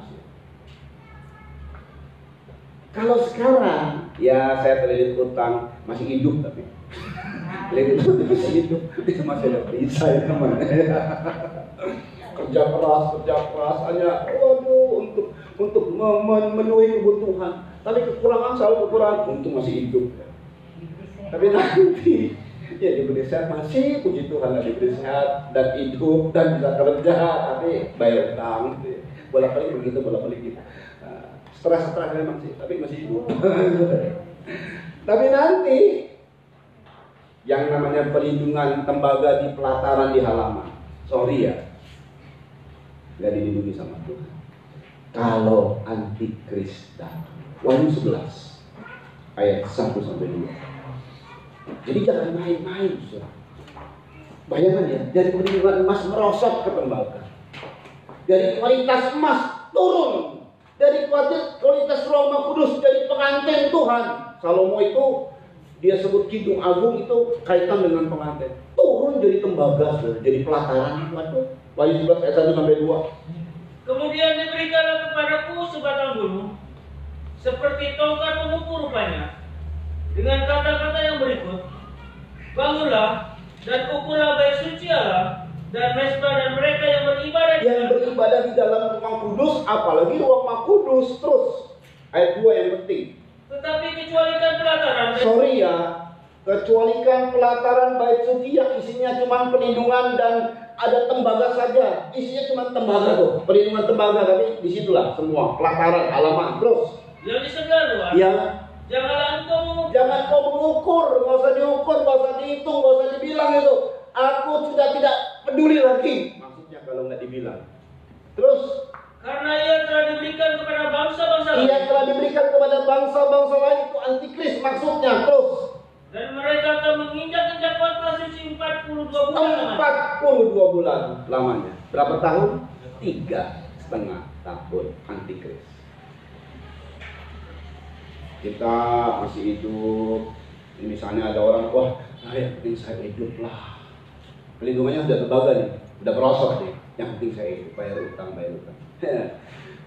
Kalau sekarang, ya saya terlilit utang, masih hidup tapi. Terlilit utang masih hidup, itu masih ada perisai namanya. Kerja keras hanya, untuk memenuhi kebutuhan. Tapi kekurangan selalu kekurangan, untung masih hidup. Tapi nanti ya diberi sehat, masih puji Tuhan lah diberi sehat dan hidup dan bisa kerja, tapi bayar utang gitu ya. Bolak-balik begitu, bolak-balik gitu. Stres memang sih, tapi masih hidup. Tapi nanti yang namanya perlindungan tembaga di pelataran di halaman, sorry ya, nggak dilindungi sama Tuhan. Kalau antikris datang, Wahyu 11 ayat 1-2. Jadi jangan main-main, saudara. Bayangkan ya, dari perlindungan emas merosot ke tembaga. Dari kualitas emas turun. Dari kualitas ruang Maha Kudus, dari pengantin Tuhan. Salomo itu dia sebut Kidung Agung itu kaitan dengan pengantin. Turun jadi tembaga, jadi pelataran. Waduh, Wahyu 11 ayat 1 sampai 2. Kemudian diberikanlah kepadaku sebatang gunung, seperti tongkat pengukur rupanya, dengan kata-kata yang berikut: bangunlah dan ukurlah bait suci Allah dan mesbah dan mereka yang beribadah di dalam rumah kudus, apalagi rumah kudus. Terus ayat 2 yang penting. Tetapi kecualikan pelataran. Kecualikan pelataran bait suci yang isinya cuma pelindungan dan ada tembaga saja. Isinya cuma tembaga tuh, pelindungan tembaga, tapi disitulah semua pelataran halaman. Terus yang di sebelah luar. Yang Jangan kau mengukur, nggak usah diukur, nggak usah dihitung, nggak usah dibilang itu. Aku sudah tidak peduli lagi. Maksudnya kalau nggak dibilang. Terus karena ia telah diberikan kepada bangsa-bangsa lain. Ia telah diberikan kepada bangsa-bangsa lain, itu antikris maksudnya. Terus dan mereka akan menginjak-injak kota suci 42 bulan. 42 bulan lamanya. Berapa tahun? 3,5 tahun antikris. Kita masih hidup. Misalnya ada orang, wah, yang penting saya hidup lah. Pelindungannya sudah tembaga nih, udah merosot nih. Yang penting saya hidup, bayar utang.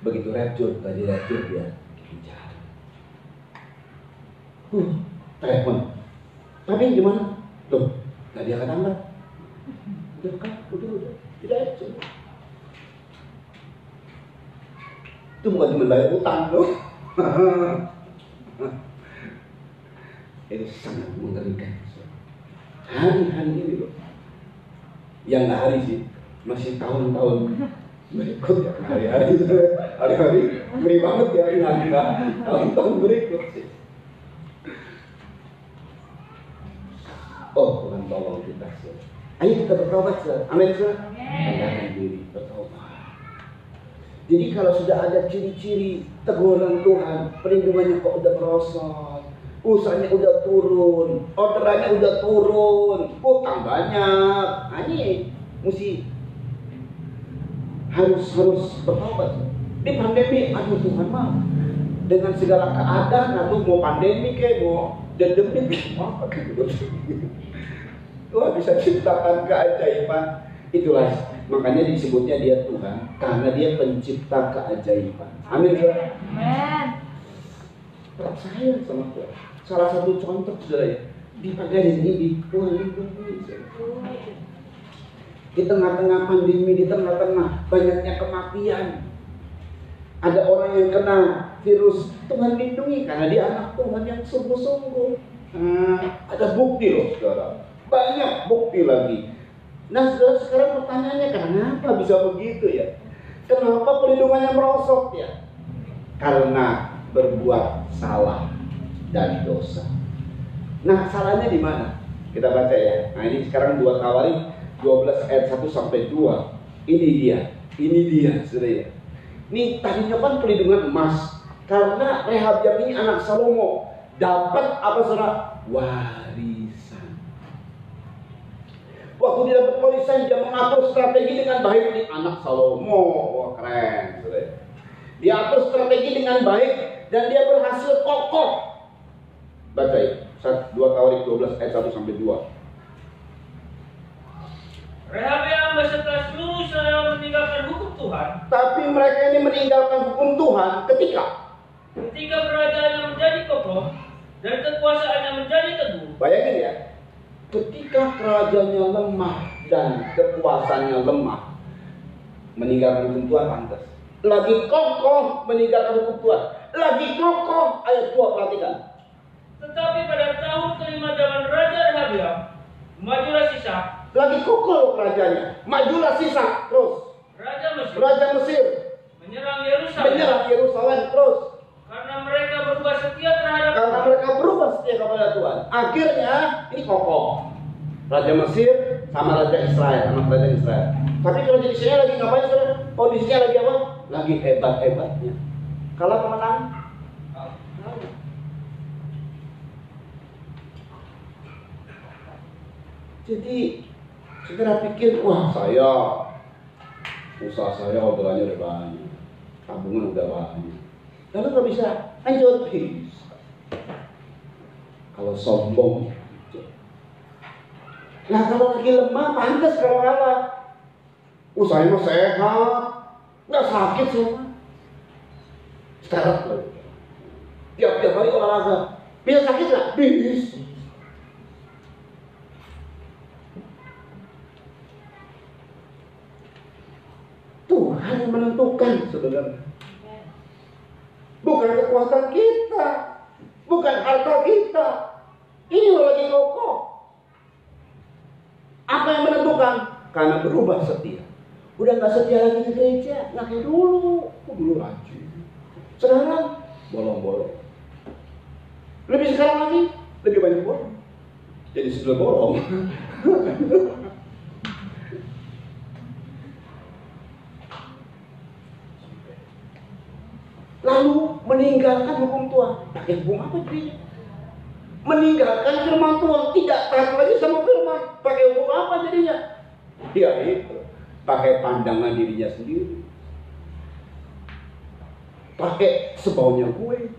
Begitu racun, tadi racun dia kejar. Telepon. Tapi gimana? Loh, nggak diangkat angkat. Udah, tidak racun. Itu bukan cuma bayar utang loh. Itu sangat mengerikan. Hari-hari ini loh. Yang nggak hari sih, masih tahun-tahun berikut ya. Hari-hari ngeri banget ya, nggak tahun-tahun berikut sih. Oh, Tuhan tolong kita sih. Ayo kita bertobat sih. Amin sih. Rendahkan diri, bertobat. Jadi kalau sudah ada ciri-ciri teguran Tuhan, perlindungannya kok udah merosot, usahanya udah turun, orderannya udah turun, utang banyak. Nah, ini mesti harus bertobat. Di pandemi, aduh Tuhan mah, dengan segala keadaan, aduh mau pandemi kayak mau dendam apa gitu. Tuhan bisa ciptakan keajaiban. Itulah makanya disebutnya dia Tuhan, karena dia pencipta keajaiban. Amin. Amin. Percaya sama Tuhan. Salah satu contoh saudara ya, di pagi ini Tuhan lindungi. Di tengah-tengah pandemi, di tengah-tengah banyaknya kematian, ada orang yang kena virus, Tuhan lindungi karena dia anak Tuhan yang sungguh-sungguh. Ada bukti loh saudara, banyak bukti lagi. Nah saudara, sekarang pertanyaannya, kenapa bisa begitu ya? Kenapa perlindungannya merosot ya? Karena berbuat salah dan dosa. Nah salahnya di mana? Kita baca ya. Nah ini sekarang 2 Tawarik 12 ayat 1 sampai 2. Ini dia saudara ya. Ini tadinya kan perlindungan emas, karena Rehabiam ini anak Salomo dapat apa saudara? Warisan. Waktu dia dapat warisan, dia mengatur strategi dengan baik. Ini anak Salomo, wah keren saudara. Dia atur strategi dengan baik dan dia berhasil kokoh. Baca ya, 2 Tawarik 12 ayat 1 sampai 2. Rehabiam beserta seluruh Israel meninggalkan hukum Tuhan. Tapi mereka ini meninggalkan hukum Tuhan ketika kerajaannya menjadi kokoh dan kekuasaannya menjadi teguh. Bayangin ya, ketika kerajaannya lemah dan kekuasaannya lemah, meninggalkan hukum Tuhan pantas. Lagi kokoh meninggalkan hukum Tuhan, lagi kokoh. Ayat 2 perhatikan. Tetapi pada tahun kelima zaman Raja Rehabiam, majulah Sisak. Lagi kokoh kerajaannya, majulah Sisak. Terus Raja Mesir menyerang Yerusalem. Terus karena mereka berubah setia kepada Tuhan. Akhirnya ini kokoh. Raja Mesir sama Raja Israel, sama Raja Israel. Tapi Raja Israel lagi ngapain saudara? Kondisinya lagi apa? Lagi hebat-hebatnya. Kalah pemenang? Jadi saudara pikir, wah usaha saya orderannya udah banyak, tabungan udah banyak, lalu nggak bisa lanjut. Kalau sombong. Nah kalau lagi lemah, pantas kalau kalah. Saya mah sehat, nggak sakit semua. Sekarang lagi. Tiap-tiap hari olahraga. Bisa sakit nggak? Bisa. Tuhan yang menentukan sebenarnya. Bukan kekuatan kita, bukan harta kita. Ini loh lagi kokoh. Apa yang menentukan? Karena berubah setia. Udah nggak setia lagi di gereja, nggak kayak dulu. Dulu rajin. Sekarang bolong-bolong. Lebih sekarang lagi, lebih banyak bolong. Jadi sudah bolong. Lalu meninggalkan hukum Tuhan. Pakai hukum apa jadinya? Meninggalkan firman Tuhan, tidak taat lagi sama firman. Pakai hukum apa jadinya? Ya itu, pakai pandangan dirinya sendiri. Pakai sebaunya gue.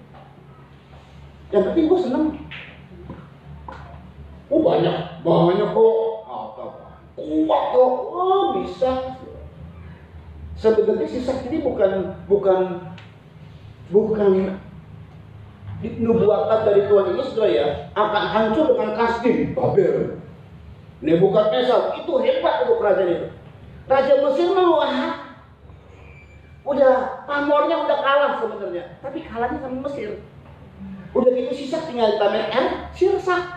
Yang penting gue seneng. Oh banyak kok. Kuat kok. Oh bisa. Sebenarnya sisa ini bukan nubuatan dari Tuhan ini saudara ya, akan hancur dengan Kasdim, Babel, Nebukadnezar. Itu hebat untuk kerajaan itu. Raja Mesir mau udah pamornya udah kalah sebenarnya, tapi kalahnya sama Mesir. Udah gitu sisa tinggal Tamer Sirsak,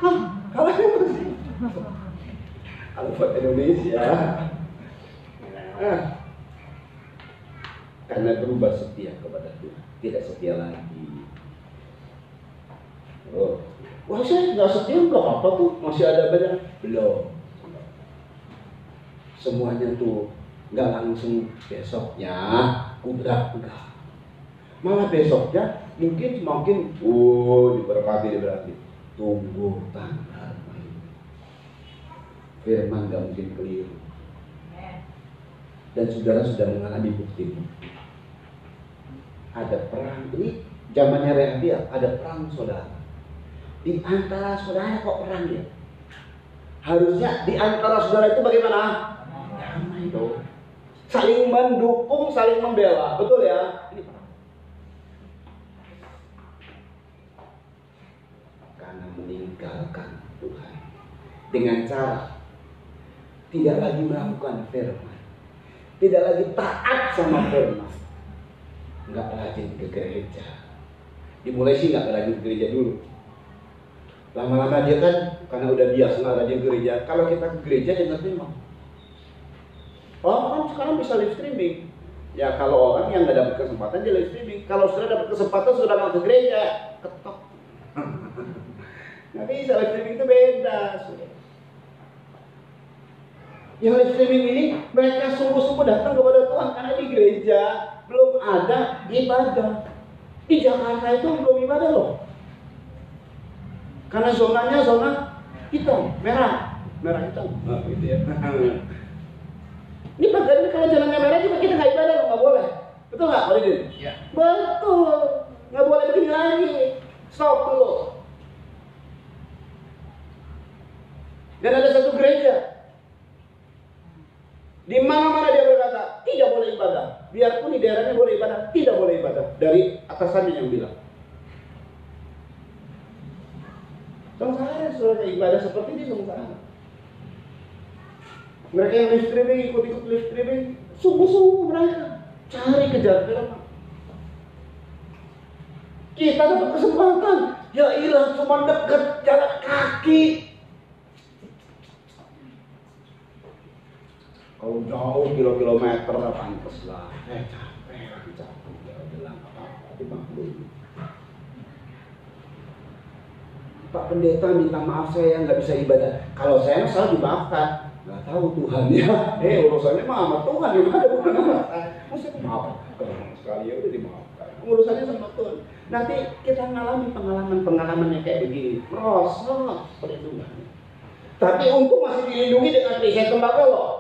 kalahnya Mesir. Kalau buat Indonesia, karena berubah setia kepada Tuhan, tidak setia lagi. Oh, wah saya nggak setia nggak apa tuh, masih ada banyak belum. Semuanya tuh nggak langsung besoknya udah enggak. Malah besoknya mungkin semakin diberkati. Tunggu tanggal main. Firman nggak mungkin keliru. Dan saudara sudah mengalami bukti. Ada perang ini zamannya Rehabia, ada perang saudara. Di antara saudara kok perang ya? Harusnya di antara saudara itu bagaimana? Damai dong. Saling mendukung, saling membela, betul ya? Ini karena meninggalkan Tuhan dengan cara tidak lagi melakukan firman, tidak lagi taat sama firman, nggak rajin ke gereja. Dimulai sih nggak rajin ke gereja dulu. Lama-lama dia kan karena udah biasa nggak rajin ke gereja. Kalau kita ke gereja dia ngerti mah. Oh kan sekarang bisa live streaming. Ya kalau orang yang nggak dapat kesempatan dia live streaming. Kalau sudah dapat kesempatan sudah mau ke gereja, ketok. Nggak bisa, live streaming itu beda. Yang live streaming ini mereka sungguh-sungguh datang kepada Tuhan karena di gereja belum ada ibadah. Di Jakarta itu belum ibadah loh. Karena zonanya zona hitam, merah hitam. Nah, gitu ya. Ini bagian kalau jalannya merah juga kita nggak ibadah, nggak boleh. Betul nggak, Pak Didin? Ya. Betul. Nggak boleh begini lagi. Stop dulu. Dan ada satu gereja. Di mana-mana dia berkata tidak boleh ibadah. Biarpun di daerahnya boleh ibadah, tidak boleh ibadah. Dari atasannya yang bilang. Sengsara saudara ibadah seperti ini sengsara. Mereka yang live streaming, ikut-ikut live streaming, sungguh-sungguh mereka cari kejar firman. Kita dapat kesempatan, ya ilah cuma dekat jalan kaki. Kalau jauh kilometer pantas lah. Capek ya bilang apa-apa dimaklumi. Pak Pendeta minta maaf saya nggak bisa ibadah. Kalau saya salah dimaafkan. Nggak tahu Tuhan ya. Urusannya mah sama Tuhan yang ada bukan sama saya. Maksudnya maaf. Sekali ya udah dimaafkan. Urusannya sama Tuhan. Nanti kita ngalami pengalaman yang kayak begini. Merosot perlindungannya. Tapi untung masih dilindungi dengan perisai tembaga loh.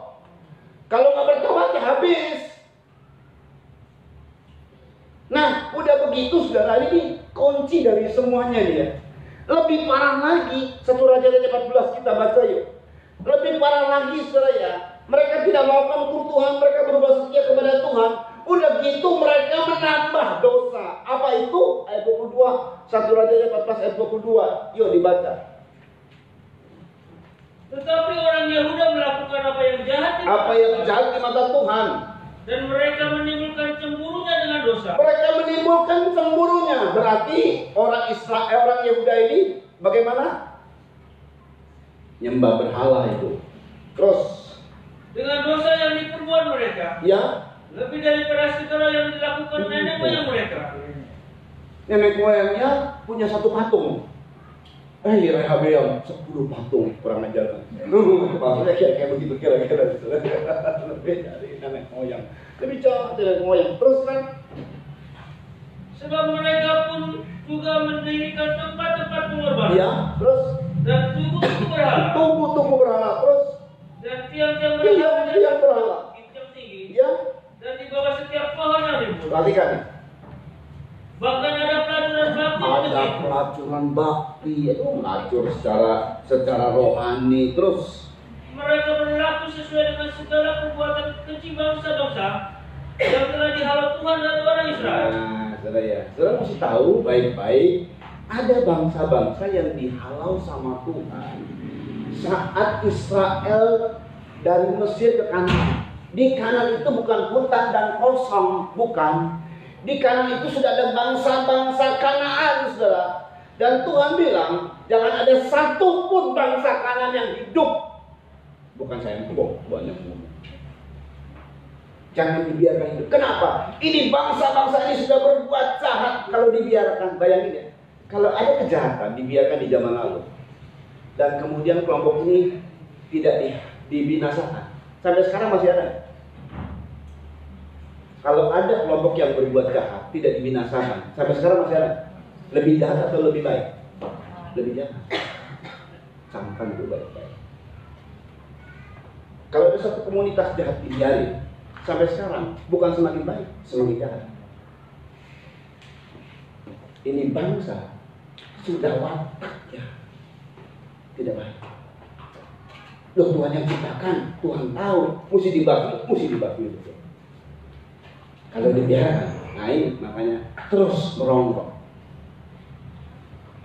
Kalau nggak bertobat ya habis. Nah, udah begitu saudara, ini kunci dari semuanya nih ya. Lebih parah lagi, 1 Raja-Raja 14 kita baca yuk. Lebih parah lagi saudara ya, mereka tidak melakukan hukum Tuhan, mereka berubah setia kepada Tuhan. Udah gitu mereka menambah dosa. Apa itu? Ayat 22, 1 Raja 14 ayat 22. Yuk dibaca. Tetapi orang Yehuda melakukan apa yang jahat di mata Tuhan. Dan mereka menimbulkan cemburunya dengan dosa. Mereka menimbulkan cemburunya. Berarti orang Israel, orang Yehuda ini bagaimana? Nyembah berhala itu. Terus dengan dosa yang diperbuat mereka. Ya. Lebih daripada segala yang dilakukan nenek moyang mereka. Nenek moyangnya punya 1 patung. Rehabeam 10 patung, kurang ajar. Maksudnya kayak begitu kira-kira. Lebih dari nenek moyang. Lebih jauh dari nenek moyang. Terus kan? Sebab mereka pun juga mendirikan tempat-tempat pengorbanan. Ya, terus? Dan tubuh berhala. Tubuh berhala. Terus? Dan tiang-tiang berhala. Tiang tinggi. Ya. Dan di bawah setiap pohon yang rimbun. Perhatikan. Bahkan ada pelacuran bakti. Ada pelacuran bakti. Itu melacur secara rohani. Terus? Mereka berlaku sesuai dengan segala perbuatan keji bangsa-bangsa yang telah dihalau Tuhan dari orang Israel. Nah, saudara ya. Saudara mesti tahu baik-baik. Ada bangsa-bangsa yang dihalau sama Tuhan saat Israel dari Mesir ke Kanaan. Di Kanaan itu bukan hutan dan kosong, bukan. Di Kanaan itu sudah ada bangsa-bangsa Kanaan, saudara. Dan Tuhan bilang, jangan ada satu pun bangsa Kanaan yang hidup. Bukan saya ngomong, Tuhan yang ngomong. Jangan dibiarkan hidup. Kenapa? Ini bangsa-bangsa ini sudah berbuat jahat kalau dibiarkan. Bayangin ya, kalau ada kejahatan dibiarkan di zaman lalu, dan kemudian kelompok ini tidak dibinasakan. Sampai sekarang masih ada. Kalau ada kelompok yang berbuat jahat tidak dibinasakan, sampai sekarang masih ada. Lebih jahat atau lebih baik? Lebih jahat. Camkan itu baik-baik. Kalau ada satu komunitas jahat dibiarin, sampai sekarang bukan semakin baik, semakin jahat. Ini bangsa sudah wataknya tidak baik. Loh, Tuhan yang ciptakan, Tuhan tahu, mesti dibagi. Kalau dibiarkan, nah ini makanya terus merongrong.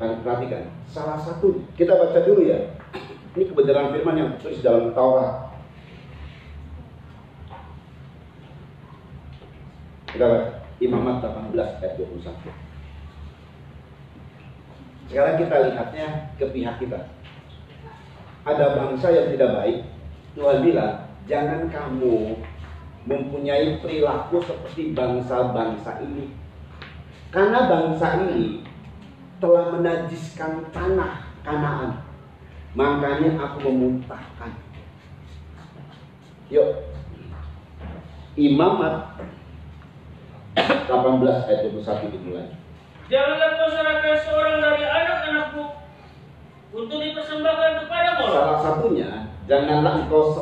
Perhatikan, salah satu, kita baca dulu ya. Ini kebenaran firman yang tertulis dalam Taurat. Kita baca Imamat 18 ayat 21. Sekarang kita lihatnya ke pihak kita. Ada bangsa yang tidak baik. Tuhan bilang, jangan kamu mempunyai perilaku seperti bangsa-bangsa ini. Karena bangsa ini telah menajiskan tanah Kanaan. Makanya aku memuntahkan. Yuk. Imamat 18 ayat 21 dimulai. Janganlah kau serahkan seorang dari anak-anakmu untuk dipersembahkan kepada Moloch. Salah satunya, jangan kau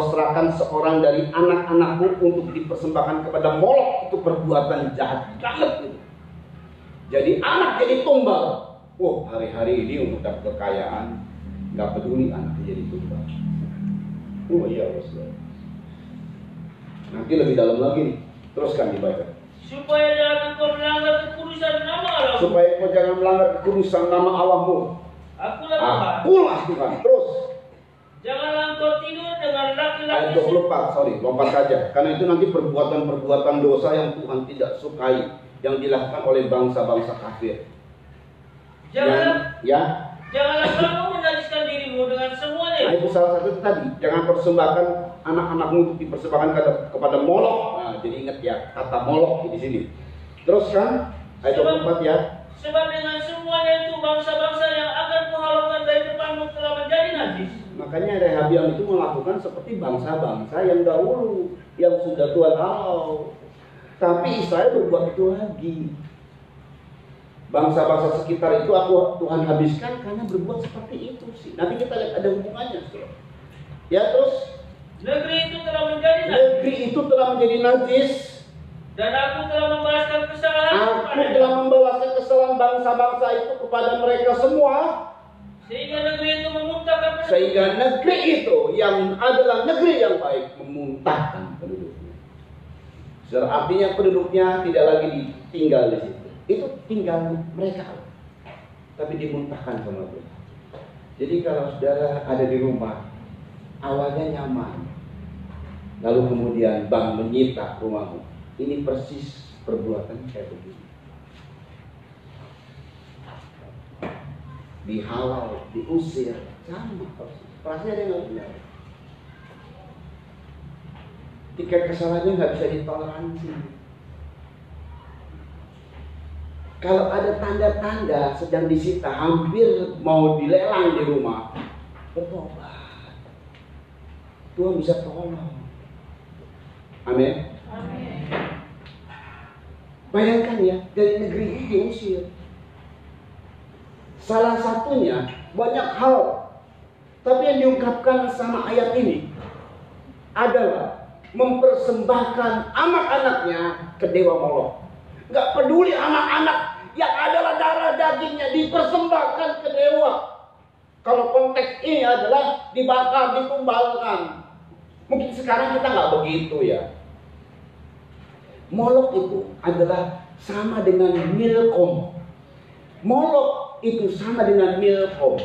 serahkan seorang dari anak-anakmu untuk dipersembahkan kepada Moloch. Itu perbuatan jahat banget itu. Jadi anak jadi tumbal. Hari-hari ini untuk dapat kekayaan, nggak peduli anak jadi tumbal. Iya, Bos. Nanti lebih dalam lagi nih. Teruskan dibaca. Supaya jangan kau melanggar kekudusan nama Allahmu. Supaya kau jangan melanggar kekudusan nama Allahmu. Akulah Tuhan. Terus. Janganlah engkau tidur dengan laki-laki. Ayat 24, lompat saja. Karena itu nanti perbuatan-perbuatan dosa yang Tuhan tidak sukai, yang dilakukan oleh bangsa-bangsa kafir. Janganlah kamu menajiskan dirimu dengan semuanya. Nah, itu salah satu tadi. Jangan persembahkan anak-anakmu untuk dipersembahkan kepada Moloch. Nah, jadi ingat ya, kata Moloch di sini. Terus kan, ayat 24 ya. Sebab dengan semuanya itu bangsa-bangsa yang akan kuhalaukan dari depanmu telah menjadi najis. Makanya Rehabeam itu melakukan seperti bangsa-bangsa yang dahulu, yang sudah Tuhan halau. Tapi Israel berbuat itu lagi. Bangsa-bangsa sekitar itu Tuhan habiskan karena berbuat seperti itu sih. Nanti kita lihat ada hubungannya. Ya terus. Negeri itu telah menjadi najis. Dan aku telah membalaskan kesalahan Aku kepadanya, telah membalaskan kesalahan bangsa-bangsa itu kepada mereka semua, sehingga negeri itu memuntahkan penduduk. sehingga negeri itu yang adalah negeri yang baik memuntahkan penduduknya. Saudara, artinya penduduknya tidak lagi tinggal di situ. Itu tinggal mereka, tapi dimuntahkan sama Tuhan. Jadi kalau saudara ada di rumah, awalnya nyaman, lalu kemudian bank menyita rumahmu, ini persis perbuatan kayak begini. Dihalau, diusir, sama persis. Rasanya dia nggak benar. Tiket kesalahannya nggak bisa ditoleransi. Kalau ada tanda-tanda sedang disita, hampir mau dilelang di rumah, bertobat. Tuhan bisa tolong. Amin. Bayangkan ya, dari negeri ini diusir. Salah satunya banyak hal, tapi yang diungkapkan sama ayat ini adalah mempersembahkan anak-anaknya ke dewa Molok. Gak peduli anak-anak yang adalah darah dagingnya dipersembahkan ke dewa. Kalau konteks ini adalah dibakar, ditumbalkan. Mungkin sekarang kita nggak begitu ya. Molok itu adalah sama dengan Milkom. Molok itu sama dengan Milkom.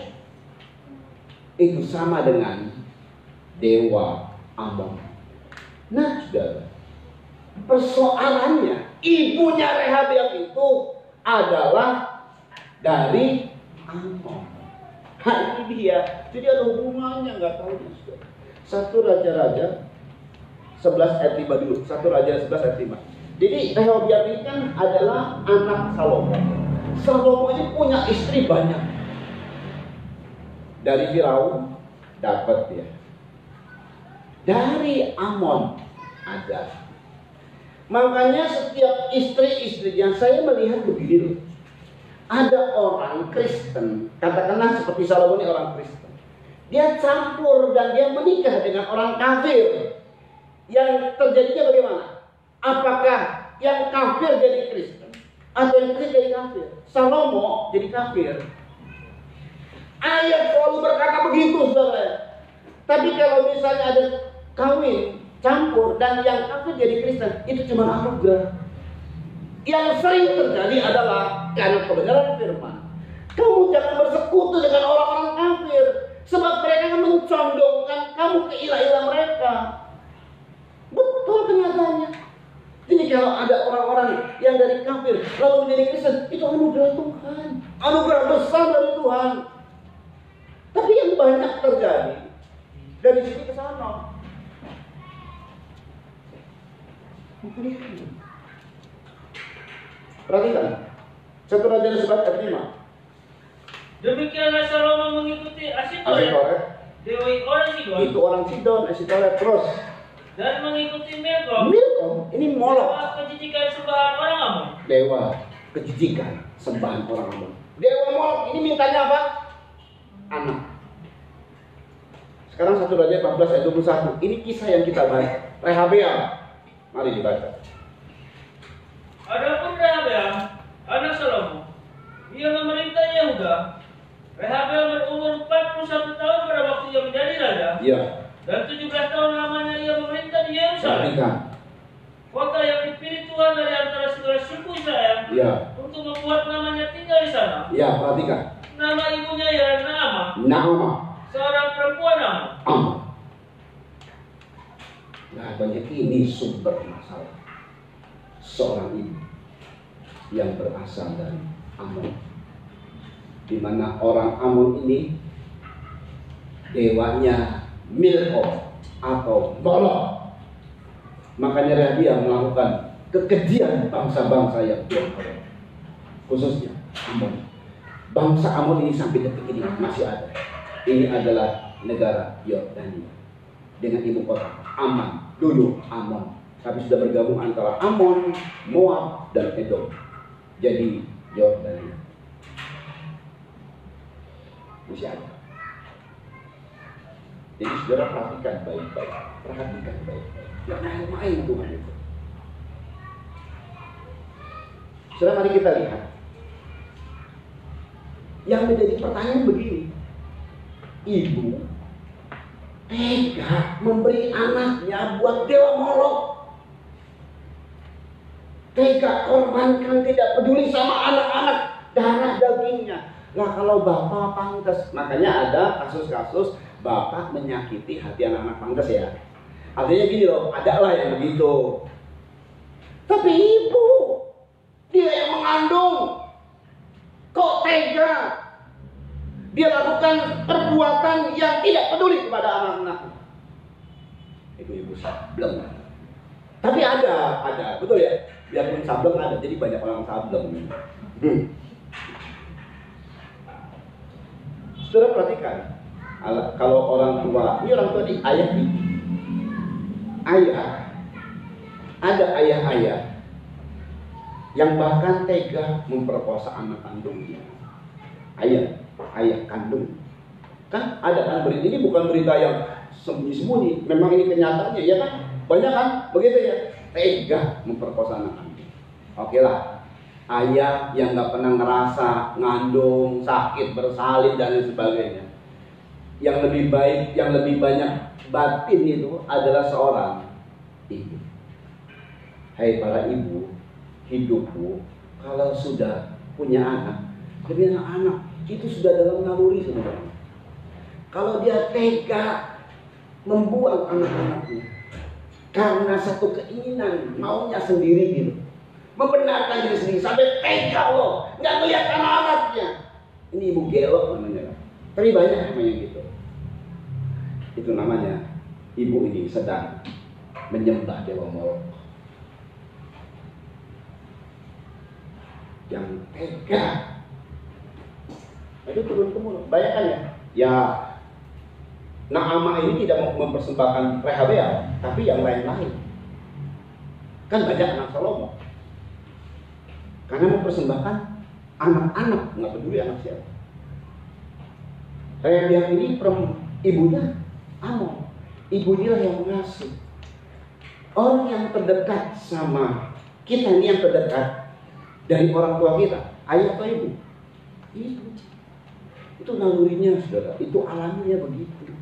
Itu sama dengan dewa Amon. Nah, saudara, persoalannya ibunya Rehabeam itu adalah dari Amon. Nah, ini dia. Jadi ada hubungannya, nggak tahu ya, saudara. 1 Raja-Raja 11 ayat 5 dulu. 1 Raja 11 ayat 5. Jadi Rehabeam ini kan adalah anak Salomo. Salomo ini punya istri banyak. Dari Firaun dapat ya. Dari Amon ada. Makanya setiap istri-istrinya saya melihat begini loh. Ada orang Kristen, katakanlah seperti Salomo ini orang Kristen. Dia campur dan dia menikah dengan orang kafir. Yang terjadinya bagaimana? Apakah yang kafir jadi Kristen atau yang Kristen jadi kafir? Salomo jadi kafir. Ayat selalu berkata begitu, saudara. Tapi kalau misalnya ada kawin campur dan yang kafir jadi Kristen, itu cuma anugerah. Yang sering terjadi adalah karena kebenaran firman. Kamu jangan bersekutu dengan orang-orang kafir, sebab mereka akan mencondongkan kamu ke ilah-ilah mereka. Betul kenyataannya. Jadi kalau ada orang-orang yang dari kafir lalu menjadi Kristen, itu anugerah Tuhan, anugerah besar dari Tuhan. Tapi yang banyak terjadi dari sini ke sana. Perhatikan 1 Raja 11 ayat 5. Demikianlah Salomo mengikuti Asitoret, dewa orang Sidon. Itu orang Sidon, Asitoret terus. Dan mengikuti Milkom. Milkom ini Molok. Dewa kejijikan sembahan orang Amon. Dewa kejijikan sembahan orang Amon. Dewa Molok ini mintanya apa? Anak. Sekarang 1 Raja 14 ayat 21. Ini kisah yang kita bahas. Rehabeam. Mari dibaca. Adapun Rehabeam, anak Salomo, ia memerintah Yehuda. Rehabeam berumur 41 tahun pada waktu ia menjadi raja. Iya. Dan 17 tahun lamanya ia memerintah di Yerusalem, Perhatikan. kota yang dipilih Tuhan dari antara segala suku Israel, Iya. untuk membuat namanya tinggal di sana. Iya, perhatikan. Nama ibunya ialah Naama, Naama. seorang perempuan Amon. Amon. Nah, banyak ini sumber masalah. Seorang ibu yang berasal dari Amon, di mana orang Amon ini dewanya Milkom atau Molok. Makanya Rehabeam melakukan kekejian bangsa-bangsa yang Tuhan tolong, khususnya Amon. Bangsa Amon ini sampai detik ini masih ada. Ini adalah negara Yordania dengan ibu kota Amman, dulu Amon, tapi sudah bergabung antara Amon, Moab, dan Edom. Jadi Yordania masih ada. Jadi saudara perhatikan baik-baik, perhatikan baik-baik. Jangan main-main Tuhan itu. Saudara, mari kita lihat. Yang menjadi pertanyaan begini, ibu tega memberi anaknya buat dewa Molok, tega korbankan, tidak peduli sama anak-anak darah dagingnya. Nah, kalau bapak pantas, makanya ada kasus-kasus bapak menyakiti hati anak-anak pantas ya. Artinya gini loh, ada lah yang begitu. Tapi ibu, dia yang mengandung, kok tega dia lakukan perbuatan yang tidak peduli kepada anak-anak. Ibu-ibu sableng. Tapi ada, betul ya. Biarpun sableng ada, jadi banyak orang sableng. Saudara perhatikan, kalau orang tua, ini orang tua di ayah ibu. Ayah, ada ayah-ayah yang bahkan tega memperkosa anak kandungnya. Ayah kandung. Kan ada kan berita, ini bukan berita yang sembunyi-sembunyi, memang ini kenyataannya, ya kan? Banyak kan begitu ya, tega memperkosa anak kandung. Oke lah, ayah yang nggak pernah ngerasa ngandung, sakit, bersalin dan lain sebagainya. Yang lebih baik, yang lebih banyak batin itu adalah seorang ibu. Hai para ibu, hidupmu kalau sudah punya anak, lebih anak itu sudah dalam naluri sebenarnya. Kalau dia tega membuang anak-anaknya karena satu keinginan maunya sendiri gitu, membenarkan diri sendiri sampai tega loh, nggak melihat anak-anaknya. Ini ibu gelok namanya. Tapi banyak namanya gitu. Itu namanya ibu ini sedang menyembah dewa Molok. Yang tega. Itu turun temurun. Bayangkan ya. Ya, Naamah ini tidak mau mempersembahkan Rehabea, tapi yang lain-lain. Kan banyak anak Salomo. Karena mempersembahkan anak-anak, nggak peduli anak siapa. Rehabea ini ibunya Amon. Ibunya yang mengasuh. Orang yang terdekat sama kita ini yang terdekat dari orang tua kita, ayah atau ibu? Ibu. Itu nalurinya saudara, itu alaminya begitu.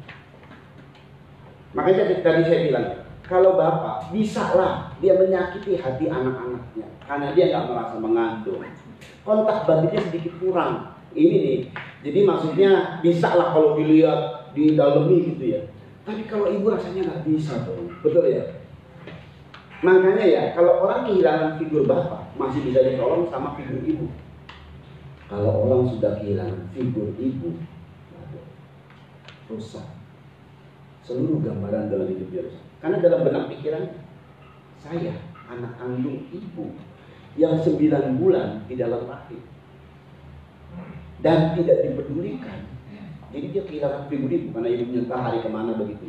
Makanya tadi saya bilang, kalau bapak bisalah dia menyakiti hati anak-anaknya karena dia nggak merasa mengandung, kontak batinnya sedikit kurang. Ini nih, jadi maksudnya bisalah kalau dilihat di dalemi gitu ya. Tapi kalau ibu rasanya nggak bisa tuh, betul ya. Makanya ya, kalau orang kehilangan figur bapak masih bisa ditolong sama figur ibu. Kalau orang sudah kehilangan figur ibu, rusak. Seluruh gambaran dalam hidup dia rusak. Karena dalam benak pikiran, saya anak kandung ibu yang 9 bulan di dalam rahim dan tidak dipedulikan. Jadi dia kehilangan figur ibu karena ibu entah hari kemana begitu.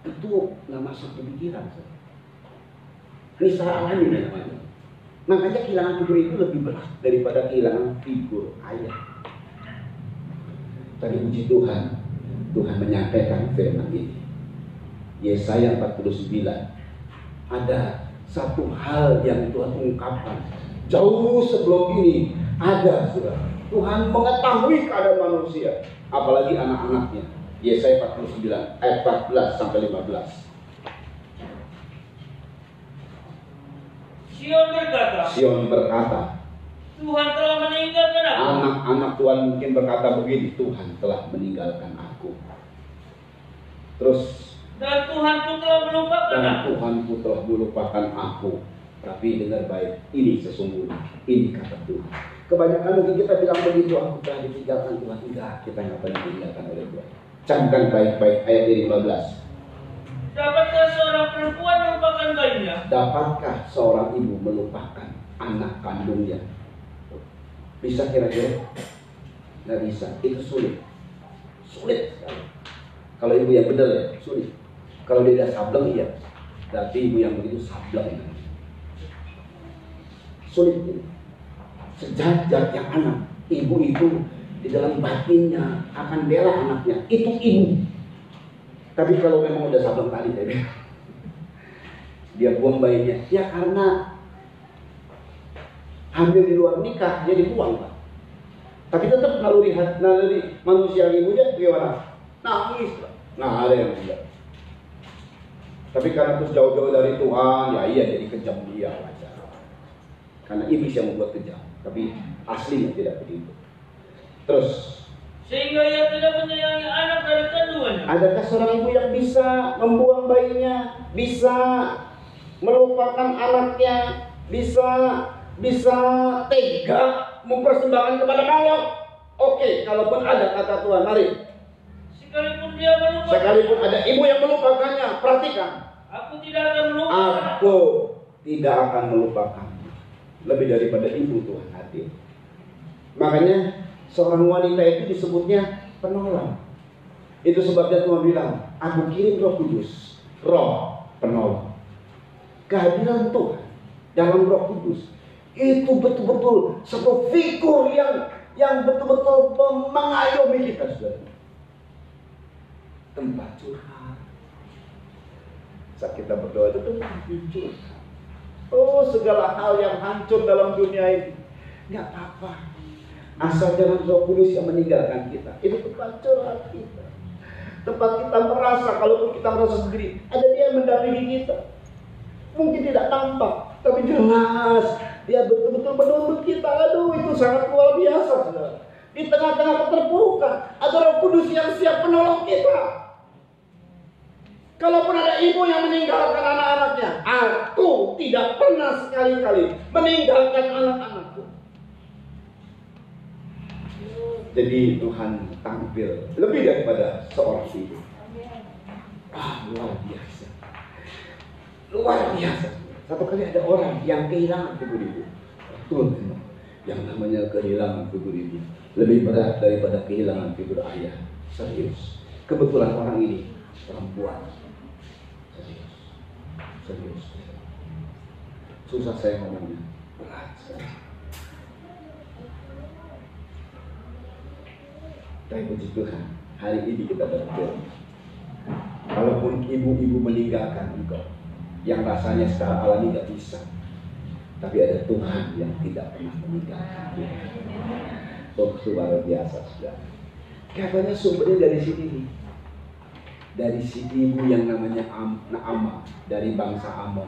Itu nggak masuk ke pikiran. Ini secara alami namanya. Makanya kehilangan figur itu lebih berat daripada kehilangan figur ayah. Tadi puji Tuhan, Tuhan menyampaikan firman ini. Yesaya 49. Ada satu hal yang Tuhan ungkapkan jauh sebelum ini. Ada sudah. Tuhan mengetahui keadaan manusia, apalagi anak-anaknya. Yesaya 49 ayat 14 sampai 15. Sion berkata, Tuhan telah meninggalkan aku. Anak-anak Tuhan mungkin berkata begini, Tuhan telah meninggalkan aku. Terus, dan Tuhanku telah melupakan aku. Tapi dengar baik, ini sesungguhnya, ini kata Tuhan. Kebanyakan mungkin kita bilang begitu, aku telah ditinggalkan Tuhan. Enggak, kita nggak pernah ditinggalkan oleh Tuhan. Camkan baik-baik ayat 15. Dapatkah seorang perempuan melupakan bayinya? Dapatkah seorang ibu melupakan anak kandungnya? Bisa kira-kira? Nggak bisa, itu sulit. Sulit sekali. Kalau ibu yang benar ya, sulit. Kalau dia tidak sableng, iya. Berarti ibu yang begitu sableng. Sulit ini. Sejak-jaknya anak, ibu itu di dalam batinnya akan bela anaknya. Itu ibu. Tapi kalau memang udah sableng tadi, dia buang bayinya. Ya karena hamil di luar nikah, dia dibuang Pak. Tapi tetap naluri manusia ibunya bagaimana? Nangis Pak. Nah ada yang tidak. Tapi karena terus jauh-jauh dari Tuhan, ya iya jadi kejam dia wajar. Karena iblis yang membuat kejam, tapi aslinya tidak begitu. Terus sehingga ia tidak menyayangi anak dari kandungannya. adakah seorang ibu yang bisa membuang bayinya, bisa melupakan anaknya, bisa tega mempersembahkan kepada Molok? Oke, kalaupun ada kata Tuhan, mari. Sekalipun dia melupakan. Sekalipun ada ibu yang melupakannya, perhatikan. Aku tidak akan melupakan. Aku tidak akan melupakannya. Lebih daripada ibu Tuhan hadir. Makanya seorang wanita itu disebutnya penolong. Itu sebabnya Tuhan bilang, aku kirim Roh Kudus, Roh penolong. Kehadiran Tuhan dalam Roh Kudus itu betul-betul satu figur yang betul-betul mengayomi kita, saudara. Tempat curhat. Saat kita berdoa itu tempat curhat. Oh, segala hal yang hancur dalam dunia ini nggak apa-apa, asal jangan Roh Kudus yang meninggalkan kita. Itu tempat curhat kita, tempat kita merasa, kalaupun kita merasa sendiri, ada dia yang mendampingi kita. Mungkin tidak tampak, tapi jelas dia betul-betul menuntut kita. Aduh, itu sangat luar biasa, saudara. Di tengah-tengah keterpurukan ada Roh Kudus yang siap menolong kita. Kalaupun ada ibu yang meninggalkan anak-anaknya, aku tidak pernah sekali-kali meninggalkan anak-anakku. Jadi Tuhan tampil lebih daripada seorang ibu. Luar biasa. Luar biasa. Satu kali ada orang yang kehilangan figur ibu. Betul memang. Yang namanya kehilangan figur ibu lebih berat daripada kehilangan figur ayah. Serius. Kebetulan orang ini perempuan. Serius. Susah saya ngomongnya. Berat sekali. Tapi puji Tuhan, hari ini kita berdoa. Kalaupun ibu-ibu meninggalkan engkau, yang rasanya secara alami gak bisa, tapi ada Tuhan yang tidak pernah meninggalkan kita. Oh, luar biasa, saudara. Katanya sumbernya dari sini nih, dari si ibu yang namanya Naamah, dari bangsa Amon.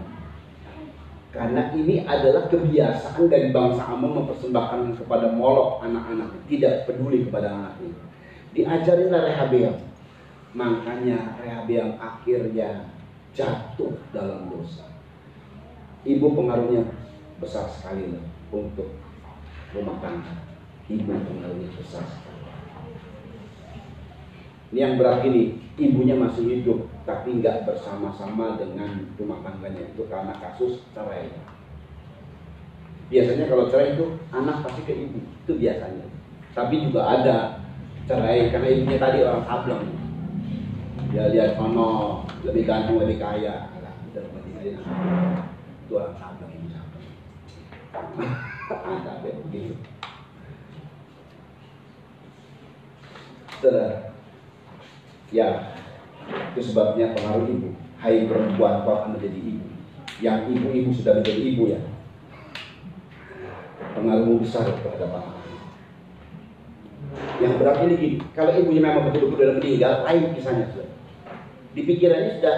Karena ini adalah kebiasaan dari bangsa Amon mempersembahkan kepada Molok anak-anak, tidak peduli kepada anaknya. Diajarinlah Rehabeam, makanya Rehabeam akhirnya jatuh dalam dosa. Ibu pengaruhnya besar sekali loh untuk rumah tangga. Ibu pengaruhnya besar sekali. Ini yang berat ini, ibunya masih hidup tapi nggak bersama-sama dengan rumah tangganya, itu karena kasus cerai. Biasanya kalau cerai itu anak pasti ke ibu, itu biasanya. Tapi juga ada cerai karena ibunya tadi orang sableng. Dia lihat sono lebih ganteng, lebih kaya, itu orang sableng ini sableng. Ada begitu. Saudara, ya itu sebabnya pengaruh ibu. Hai perempuan, kau akan menjadi ibu. Yang ibu-ibu sudah menjadi ibu ya, pengaruhmu besar terhadap anak. Yang berat ini gini, kalau ibunya memang betul-betul dalam meninggal, lain kisahnya sudah. Di pikirannya sudah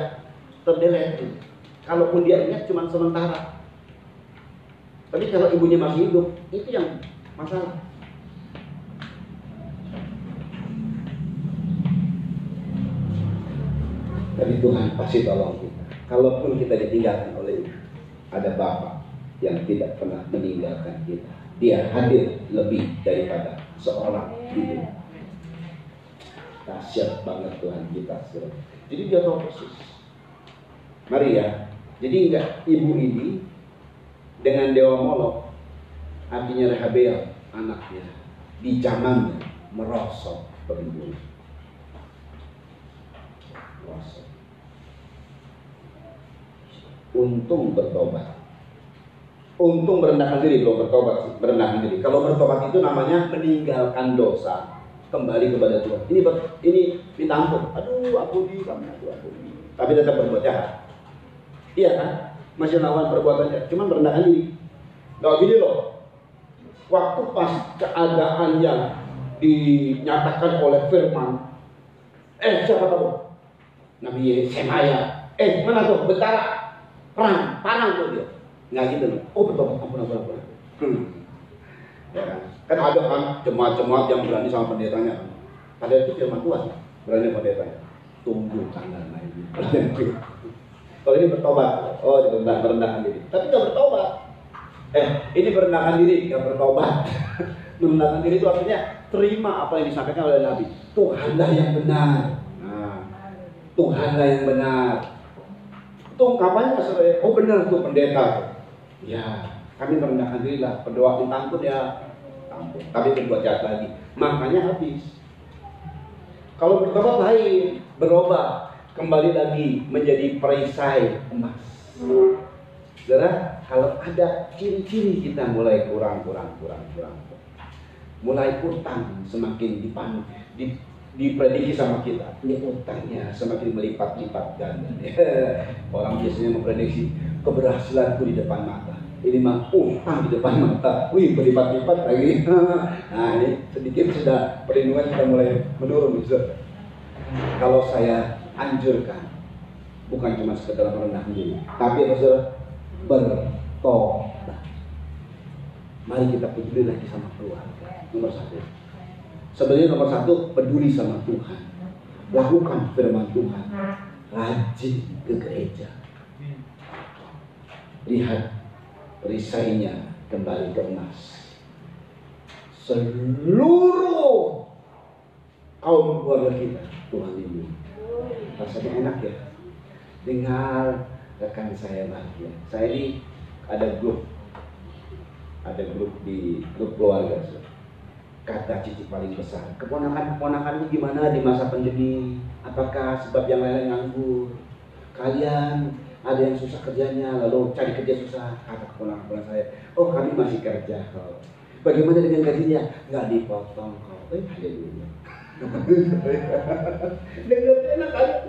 terdelete. Kalaupun dia ingat cuma sementara. Tapi kalau ibunya masih hidup, itu yang masalah. Tapi Tuhan pasti tolong kita. Kalaupun kita ditinggalkan oleh ibu, ada Bapa yang tidak pernah meninggalkan kita. Dia hadir lebih daripada seorang ibu. Dahsyat banget Tuhan kita. Jadi dia tahu persis. Mari ya. Jadi enggak ibu ini dengan Dewa Molok, artinya Rehabeam anaknya, di zamannya merosot pemburu. Merosot. Untung bertobat. Untung merendahkan diri, belum bertobat sih, merendahkan diri. Kalau bertobat itu namanya meninggalkan dosa, kembali kepada Tuhan. Ini minta ampun. Aduh, ampuni kami, ampuni. Tapi tetap berbuat jahat. Iya kan? Masih lawan perbuatannya, cuma merendahkan diri. Gak gini loh. waktu pas keadaan yang dinyatakan oleh firman, siapa kamu? Nabi Semaya. Mana tuh? Betara, parang tuh dia. Nggak gitu loh. Oh betul, ampun. Ya kan ada kan jemaat-jemaat yang berani sama pendetanya. Padahal itu firman Tuhan, berani pendetanya. Tunggu tanggal lain. Kalau ini bertobat, merendahkan diri. Tapi nggak bertobat. Ini merendahkan diri, nggak bertobat. Merendahkan diri itu artinya terima apa yang disampaikan oleh Nabi. Tuhanlah yang benar. Tuhanlah yang benar. Itu ungkapannya saudara. Oh benar tuh pendeta. Ya, kami merendahkan diri lah. Berdoa minta ampun ya, ampun. Tapi berbuat jahat lagi. Makanya habis. Kalau bertobat lain, berubah kembali lagi menjadi perisai emas. Saudara, kalau ada ciri-ciri kita mulai kurang. Mulai utang semakin diprediksi sama kita. Ini utangnya semakin melipat-lipat ganda. Orang biasanya memprediksi keberhasilanku di depan mata. Ini mah utang di depan mata. Wih, berlipat-lipat lagi. Nah, ini sedikit sudah perlindungan sudah mulai menurun. Kalau saya anjurkan, bukan cuma sekedar merendahkan diri, tapi bertobat. Mari kita peduli lagi sama keluarga. Nomor 1. Sebenarnya nomor 1, peduli sama Tuhan. Lakukan firman Tuhan. Rajin ke gereja. Lihat perisainya kembali ke emas. Seluruh kaum keluarga kita Tuhan lindungi. Rasanya enak ya. Dengar rekan saya bahagia. Saya ini ada grup di grup keluarga. Kata Cici paling besar, keponakan-keponakanmu gimana di masa pandemi? Apakah sebab yang lain nganggur? Kalian ada yang susah kerjanya, lalu cari kerja susah. Kata keponakan saya, oh kami masih kerja kok. Bagaimana dengan gajinya? Nggak dipotong kok. Haleluya. Dengan enak aja.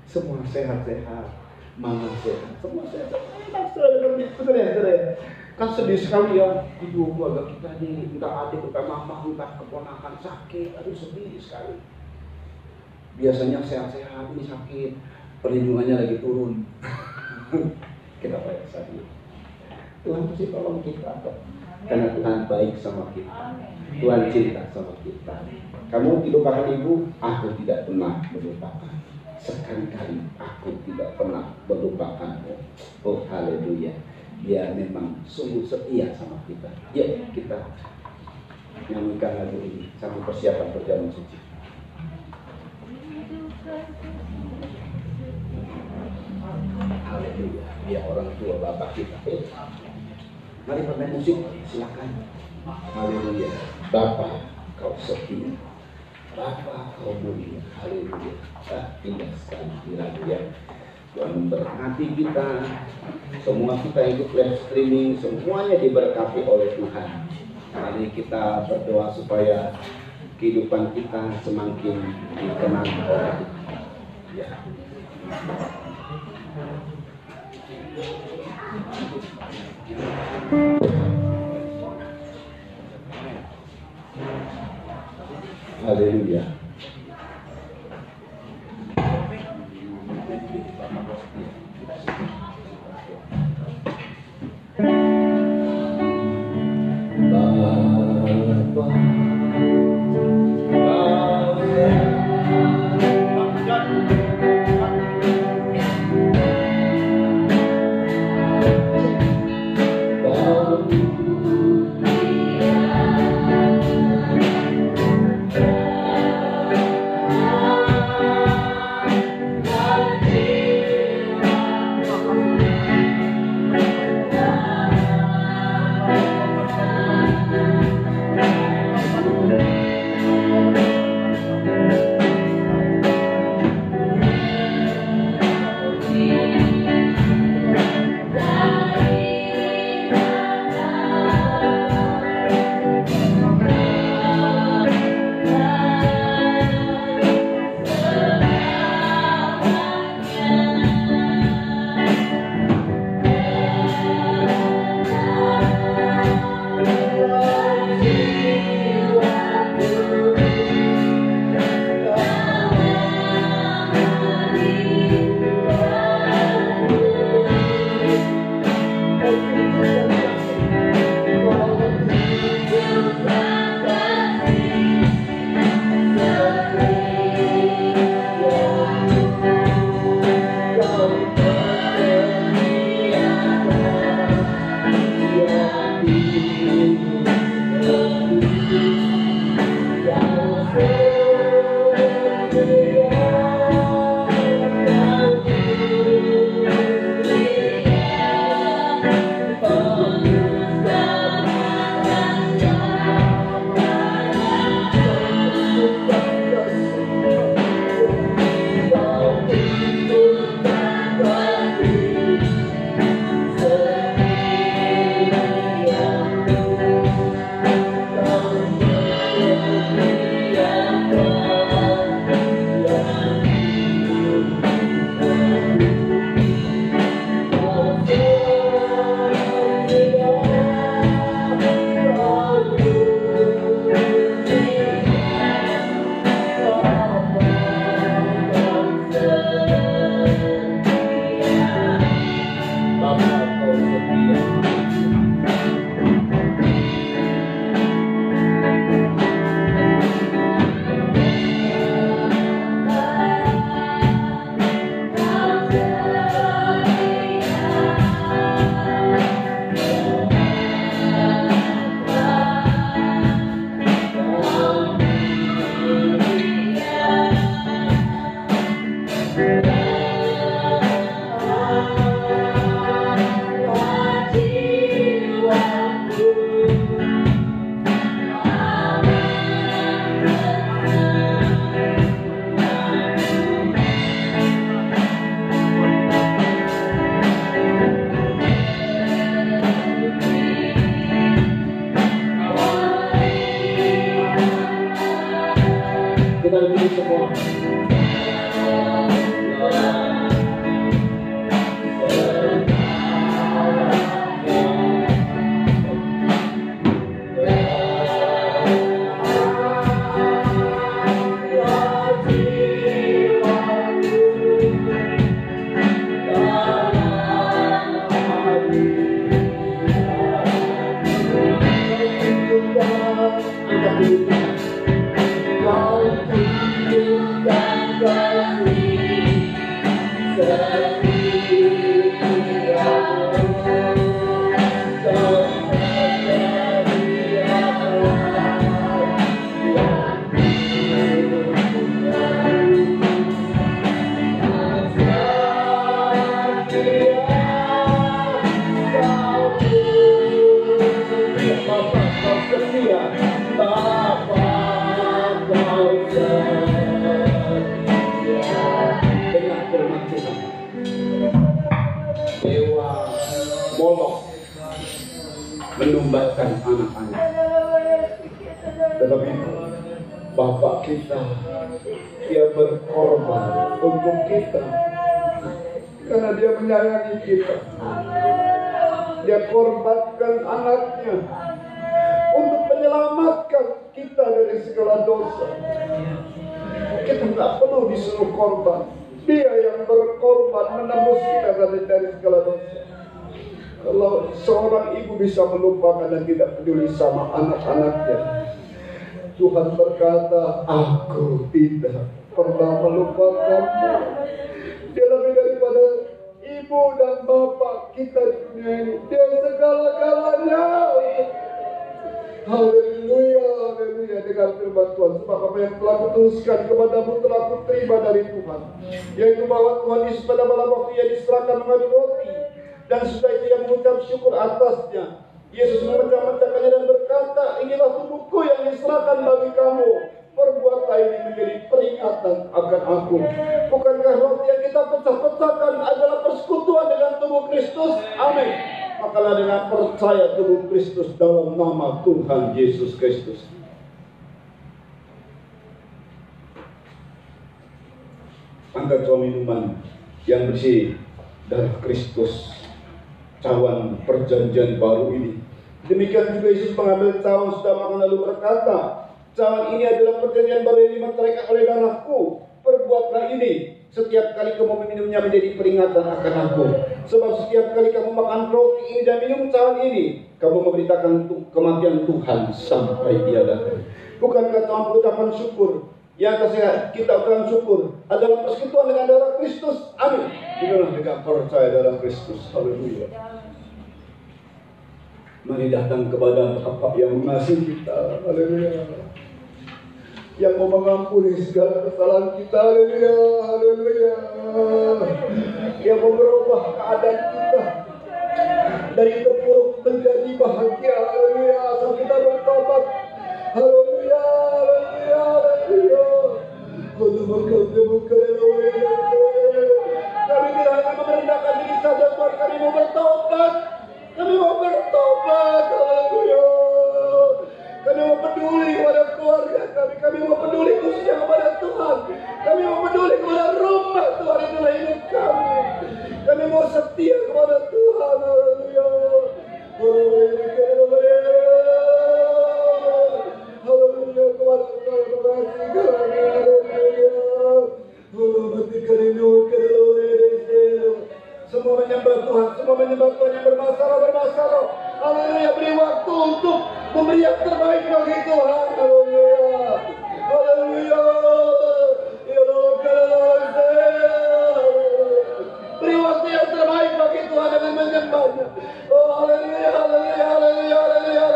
Semua sehat-sehat, mama sehat, semua sehat. Betul ya. Kan sedih sekali ya, ibu keluarga kita nih, entah adik, entah mama, entah keponakan sakit, aduh sedih sekali. Biasanya sehat-sehat, ini sakit, perlindungannya lagi turun. Kenapa ya sakit? Tuhan pasti tolong kita, karena Tuhan baik sama kita, Tuhan cinta sama kita. Kamu dilupakan ibu, aku tidak pernah melupakan. Sekali-kali aku tidak pernah melupakanmu. Oh haleluya. Dia memang sungguh setia sama kita. Ya, kita nyanyikan lagu ini sambil persiapan perjalanan suci. Haleluya. Dia orang tua bapak kita. Mari bermain musik, silakan. Haleluya. Bapa, kau setia. Bapa, kau mulia. Haleluya. Indah sekali haleluya. Tuhan memberkati kita. Semua kita ikut live streaming, semuanya diberkati oleh Tuhan. Mari kita berdoa supaya kehidupan kita semakin dikenal oleh Tuhan. Ya. Haleluya. Menumbatkan anak-anak, tetapi Bapak kita, Dia berkorban untuk kita karena Dia menyayangi kita. Dia korbankan anaknya untuk menyelamatkan kita dari segala dosa. Kita nggak perlu disuruh korban, Dia yang berkorban menembus kita dari segala dosa. Kalau seorang ibu bisa melupakan dan tidak peduli sama anak-anaknya, Tuhan berkata, aku tidak pernah melupakanmu. Dia lebih daripada ibu dan bapak kita di dunia ini. Dia segala-galanya. Haleluya, haleluya. Dengan firman Tuhan, sebab apa yang telah kutuliskan kepadamu telah kuterima dari Tuhan, yaitu bahwa Tuhan Yesus pada malam waktu Ia diserahkan mengambil roti, dan sesudah itu Ia mengucap syukur atasnya. Yesus memecah-mecahkannya dan berkata, inilah tubuhku yang diserahkan bagi kamu. Perbuatlah ini menjadi peringatan akan aku. Bukankah roti yang kita pecah-pecahkan adalah persekutuan dengan tubuh Kristus? Amin. Makalah dengan percaya tubuh Kristus dalam nama Tuhan Yesus Kristus. Angkat suami minuman yang bersih darah Kristus, cawan perjanjian baru ini. Demikian juga Yesus mengambil cawan sudah makan lalu berkata, cawan ini adalah perjanjian baru yang dimeteraikan oleh darahku. Perbuatlah ini setiap kali kamu meminumnya menjadi peringatan akan aku. Sebab setiap kali kamu makan roti ini dan minum cawan ini, kamu memberitakan kematian Tuhan sampai Dia datang. Bukankah Tuhan mengucapkan syukur? Yang kita ucapkan syukur adalah persekutuan dengan darah Kristus. Amin. Inilah dengan percaya darah Kristus. Haleluya. Mari datang kepada Bapa yang mengasihi kita. Haleluya. Yang mau mengampuni segala kesalahan kita. Haleluya. Haleluya. Yang mau merubah keadaan kita dari terpuruk menjadi bahagia. Haleluya. Asal kita bertobat. Haleluya. Haleluya. Haleluya. Kami tidak hanya merendahkan diri saja, Tuhan. Kami mau bertobat. Kami mau bertobat. Haleluya. Kami mau peduli kepada keluarga kami. Kami mau peduli khususnya kepada Tuhan. Kami mau peduli kepada rumah Tuhan. Itulah hidup kami. Kami mau setia kepada Tuhan. Haleluya. Haleluya kepada Tuhan. Semua menyembah Tuhan. Semua menyembah Tuhan yang bermasalah. Haleluya. Beri waktu untuk memberi yang terbaik bagi Tuhan. Haleluya. Haleluya. Beri waktu yang terbaik bagi Tuhan dengan menyembahnya. Oh haleluya. Haleluya. Haleluya. Haleluya.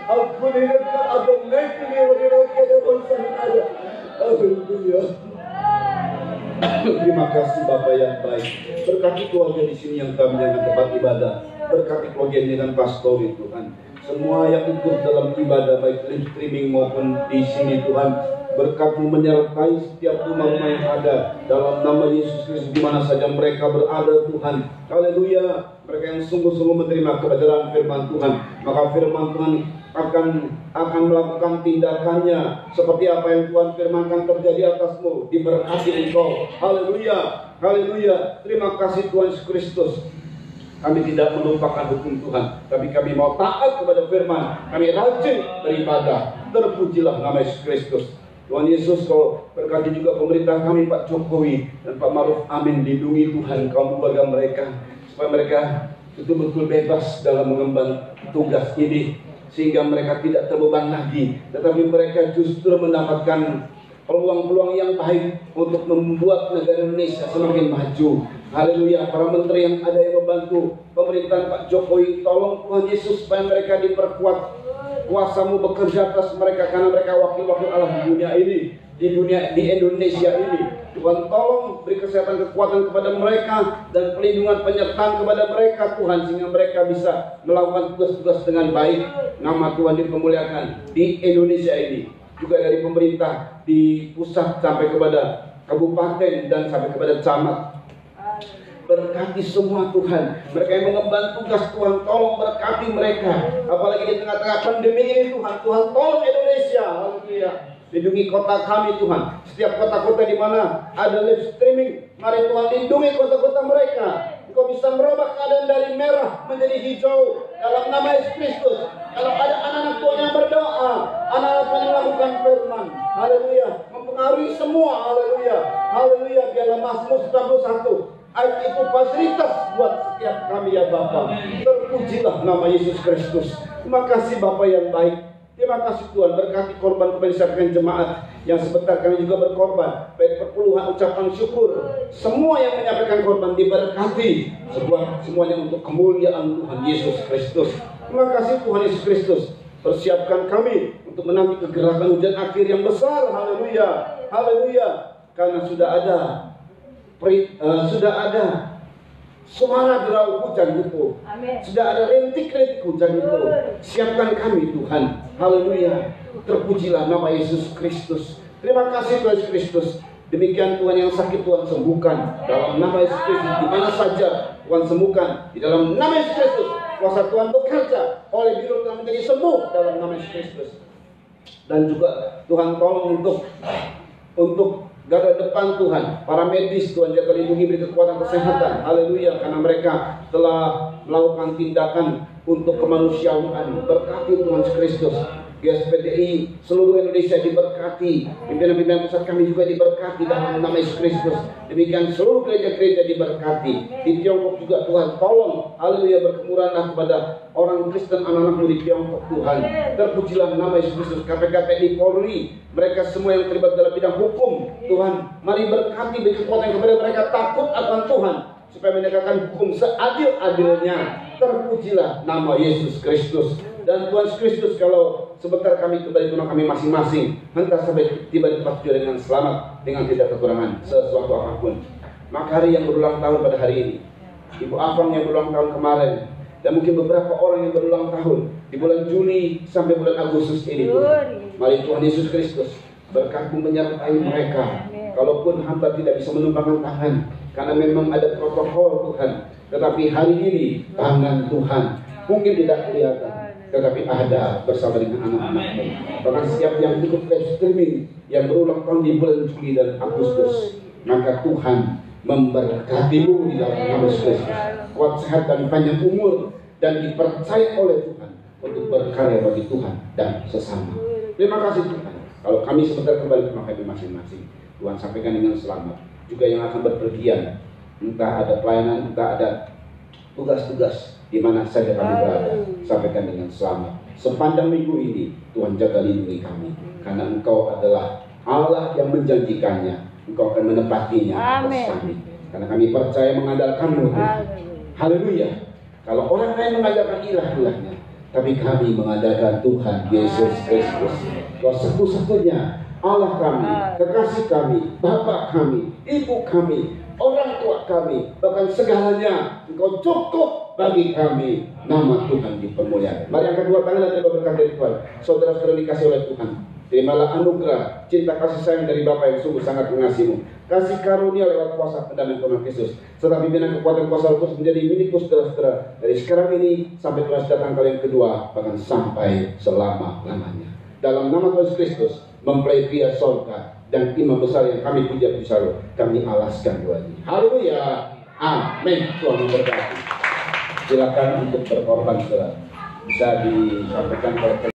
Ampuni dekat atau naik ini haleluya. Terima kasih Bapak yang baik. Berkati keluarga di sini yang kami dengan tempat ibadah. Berkati keluarga dengan pastor Tuhan. Semua yang ikut dalam ibadah baik live streaming maupun di sini Tuhan. Berkat-Mu menyertai setiap rumah-rumah yang ada dalam nama Yesus Kristus di mana saja mereka berada Tuhan. Haleluya. Mereka yang sungguh-sungguh menerima kebenaran firman Tuhan, maka firman Tuhan akan melakukan tindakannya seperti apa yang Tuhan firmankan terjadi atasmu. Diberkati engkau. Haleluya. Haleluya. Terima kasih Tuhan Yesus Kristus. Kami tidak melupakan hukum Tuhan, tapi kami mau taat kepada firman. Kami rajin beribadah. Terpujilah nama Yesus Kristus. Tuhan Yesus, Kau berkati juga pemerintah kami Pak Jokowi dan Pak Maruf. Amin. Lindungi Tuhan kaum keluarga mereka, supaya mereka betul-betul bebas dalam mengemban tugas ini. sehingga mereka tidak terbeban lagi, tetapi mereka justru mendapatkan peluang-peluang yang baik untuk membuat negara Indonesia semakin maju. Haleluya. Para menteri yang ada yang membantu pemerintahan Pak Jokowi, tolong Tuhan Yesus supaya mereka diperkuat, kuasa-Mu bekerja atas mereka, karena mereka wakil-wakil Allah di dunia ini, di Indonesia ini. Tuhan tolong beri kesehatan, kekuatan kepada mereka, dan pelindungan penyertaan kepada mereka Tuhan, sehingga mereka bisa melakukan tugas-tugas dengan baik. Nama Tuhan dipermuliakan di Indonesia ini, juga dari pemerintah di pusat sampai kepada kabupaten dan sampai kepada camat. Berkati semua Tuhan, mereka yang mengemban tugas Tuhan, tolong berkati mereka, apalagi di tengah-tengah pandemi ini Tuhan. Tuhan tolong Indonesia. Haleluya. Lindungi kota kami Tuhan, setiap kota-kota di mana ada live streaming, mari Tuhan lindungi kota-kota mereka. Engkau bisa merubah keadaan dari merah menjadi hijau dalam nama Yesus Kristus. Kalau ada anak-anak Tuhan yang berdoa, anak-anak Tuhan yang melakukan firman, haleluya, mempengaruhi semua, haleluya, haleluya. Biarlah Mazmur 91 ayat itu fasilitas buat setiap kami ya Bapa. Terpujilah nama Yesus Kristus. Terima kasih Bapa yang baik. Terima kasih Tuhan, berkati korban kepada jemaat yang sebentar kami juga berkorban, baik perpuluhan ucapan syukur, semua yang menyampaikan korban diberkati, semuanya untuk kemuliaan Tuhan Yesus Kristus. Terima kasih Tuhan Yesus Kristus, persiapkan kami untuk menanti kegerakan hujan akhir yang besar. Haleluya, haleluya. Karena sudah ada suara derau hujan itu. Amin. Sudah ada rintik-rintik hujan itu. Siapkan kami Tuhan. Haleluya. Terpujilah nama Yesus Kristus. Terima kasih Tuhan Yesus Kristus. Demikian Tuhan yang sakit Tuhan sembuhkan dalam nama Yesus Kristus. Di mana saja Tuhan sembuhkan di dalam nama Yesus Kristus. Kuasa Tuhan bekerja, oleh biru Tuhan menjadi sembuh dalam nama Yesus Kristus. Dan juga Tuhan tolong untuk garda depan Tuhan, para medis Tuhan jaga lindungi, beri kekuatan kesehatan. Haleluya, karena mereka telah melakukan tindakan untuk kemanusiaan. Berkati Tuhan Yesus Kristus. GSPDI seluruh Indonesia diberkati, pimpinan-pimpinan pusat kami juga diberkati dalam nama Yesus Kristus. Demikian seluruh gereja-gereja diberkati. Di Tiongkok juga Tuhan tolong, haleluya, berkemurahan kepada orang Kristen, anak-anakmu di Tiongkok Tuhan. Terpujilah nama Yesus Kristus. KPKPI Polri, mereka semua yang terlibat dalam bidang hukum Tuhan, mari berkati, beri kekuatan kepada mereka takut akan Tuhan, supaya menegakkan hukum seadil-adilnya. Terpujilah nama Yesus Kristus. Dan Tuhan Yesus Kristus, kalau sebentar kami kembali ke rumah kami masing-masing, entah sampai tiba di tempat tujuan dengan selamat, dengan tidak kekurangan sesuatu apapun. Maka hari yang berulang tahun pada hari ini, Ibu Afang yang berulang tahun kemarin, dan mungkin beberapa orang yang berulang tahun di bulan Juni sampai bulan Agustus ini, Tuhan, mari Tuhan Yesus Kristus berkati menyertai mereka. Kalaupun hamba tidak bisa menumpangkan tangan, karena memang ada protokol Tuhan, tetapi hari ini tangan Tuhan mungkin tidak kelihatan, tetapi ada bersama dengan anak-anakmu. Bahkan setiap yang ikut live streaming yang berulang tahun di bulan Juli dan Agustus, maka Tuhan memberkatimu di dalam nama Yesus. Kuat, sehat, dan panjang umur, dan dipercaya oleh Tuhan untuk berkarya bagi Tuhan dan sesama. Terima kasih Tuhan. Kalau kami sebentar kembali ke rumah kami masing-masing, Tuhan sampaikan dengan selamat. Juga yang akan berpergian, entah ada pelayanan, entah ada tugas-tugas di mana saja kami berada, sampaikan dengan selamat. Sepanjang minggu ini Tuhan jaga lindungi kami, karena Engkau adalah Allah yang menjanjikannya. Engkau akan menepatinya atas kami, karena kami percaya mengandalkan-Mu Tuhan. Haleluya. Kalau orang lain mengajarkan ilah-ilahnya, tapi kami mengandalkan Tuhan Yesus Kristus. Kau satu-satunya Allah kami, kekasih kami, Bapa kami, Ibu kami, orang tua kami, bahkan segalanya. Engkau cukup bagi kami. Nama Tuhan dipermuliakan. Mari angkat dua tangan dan terima berkat dari Tuhan. Saudara-saudara dikasih oleh Tuhan, terimalah anugerah cinta kasih sayang dari Bapa yang sungguh sangat mengasihimu. Kasih karunia lewat kuasa pendamping Tuhan Yesus, serta pimpinan kekuatan kuasa Roh Kudus menjadi milikku saudara-saudara dari sekarang ini sampai Tuhan datang kali yang kedua, bahkan sampai selama-lamanya. Dalam nama Tuhan Yesus Kristus, mempelai pria sorga dan imam besar yang kami puja puji, kami alaskan doanya. Haleluya. Amin. Tuhan memberkati. Silakan untuk berkorban, saudara. Bisa disampaikan oleh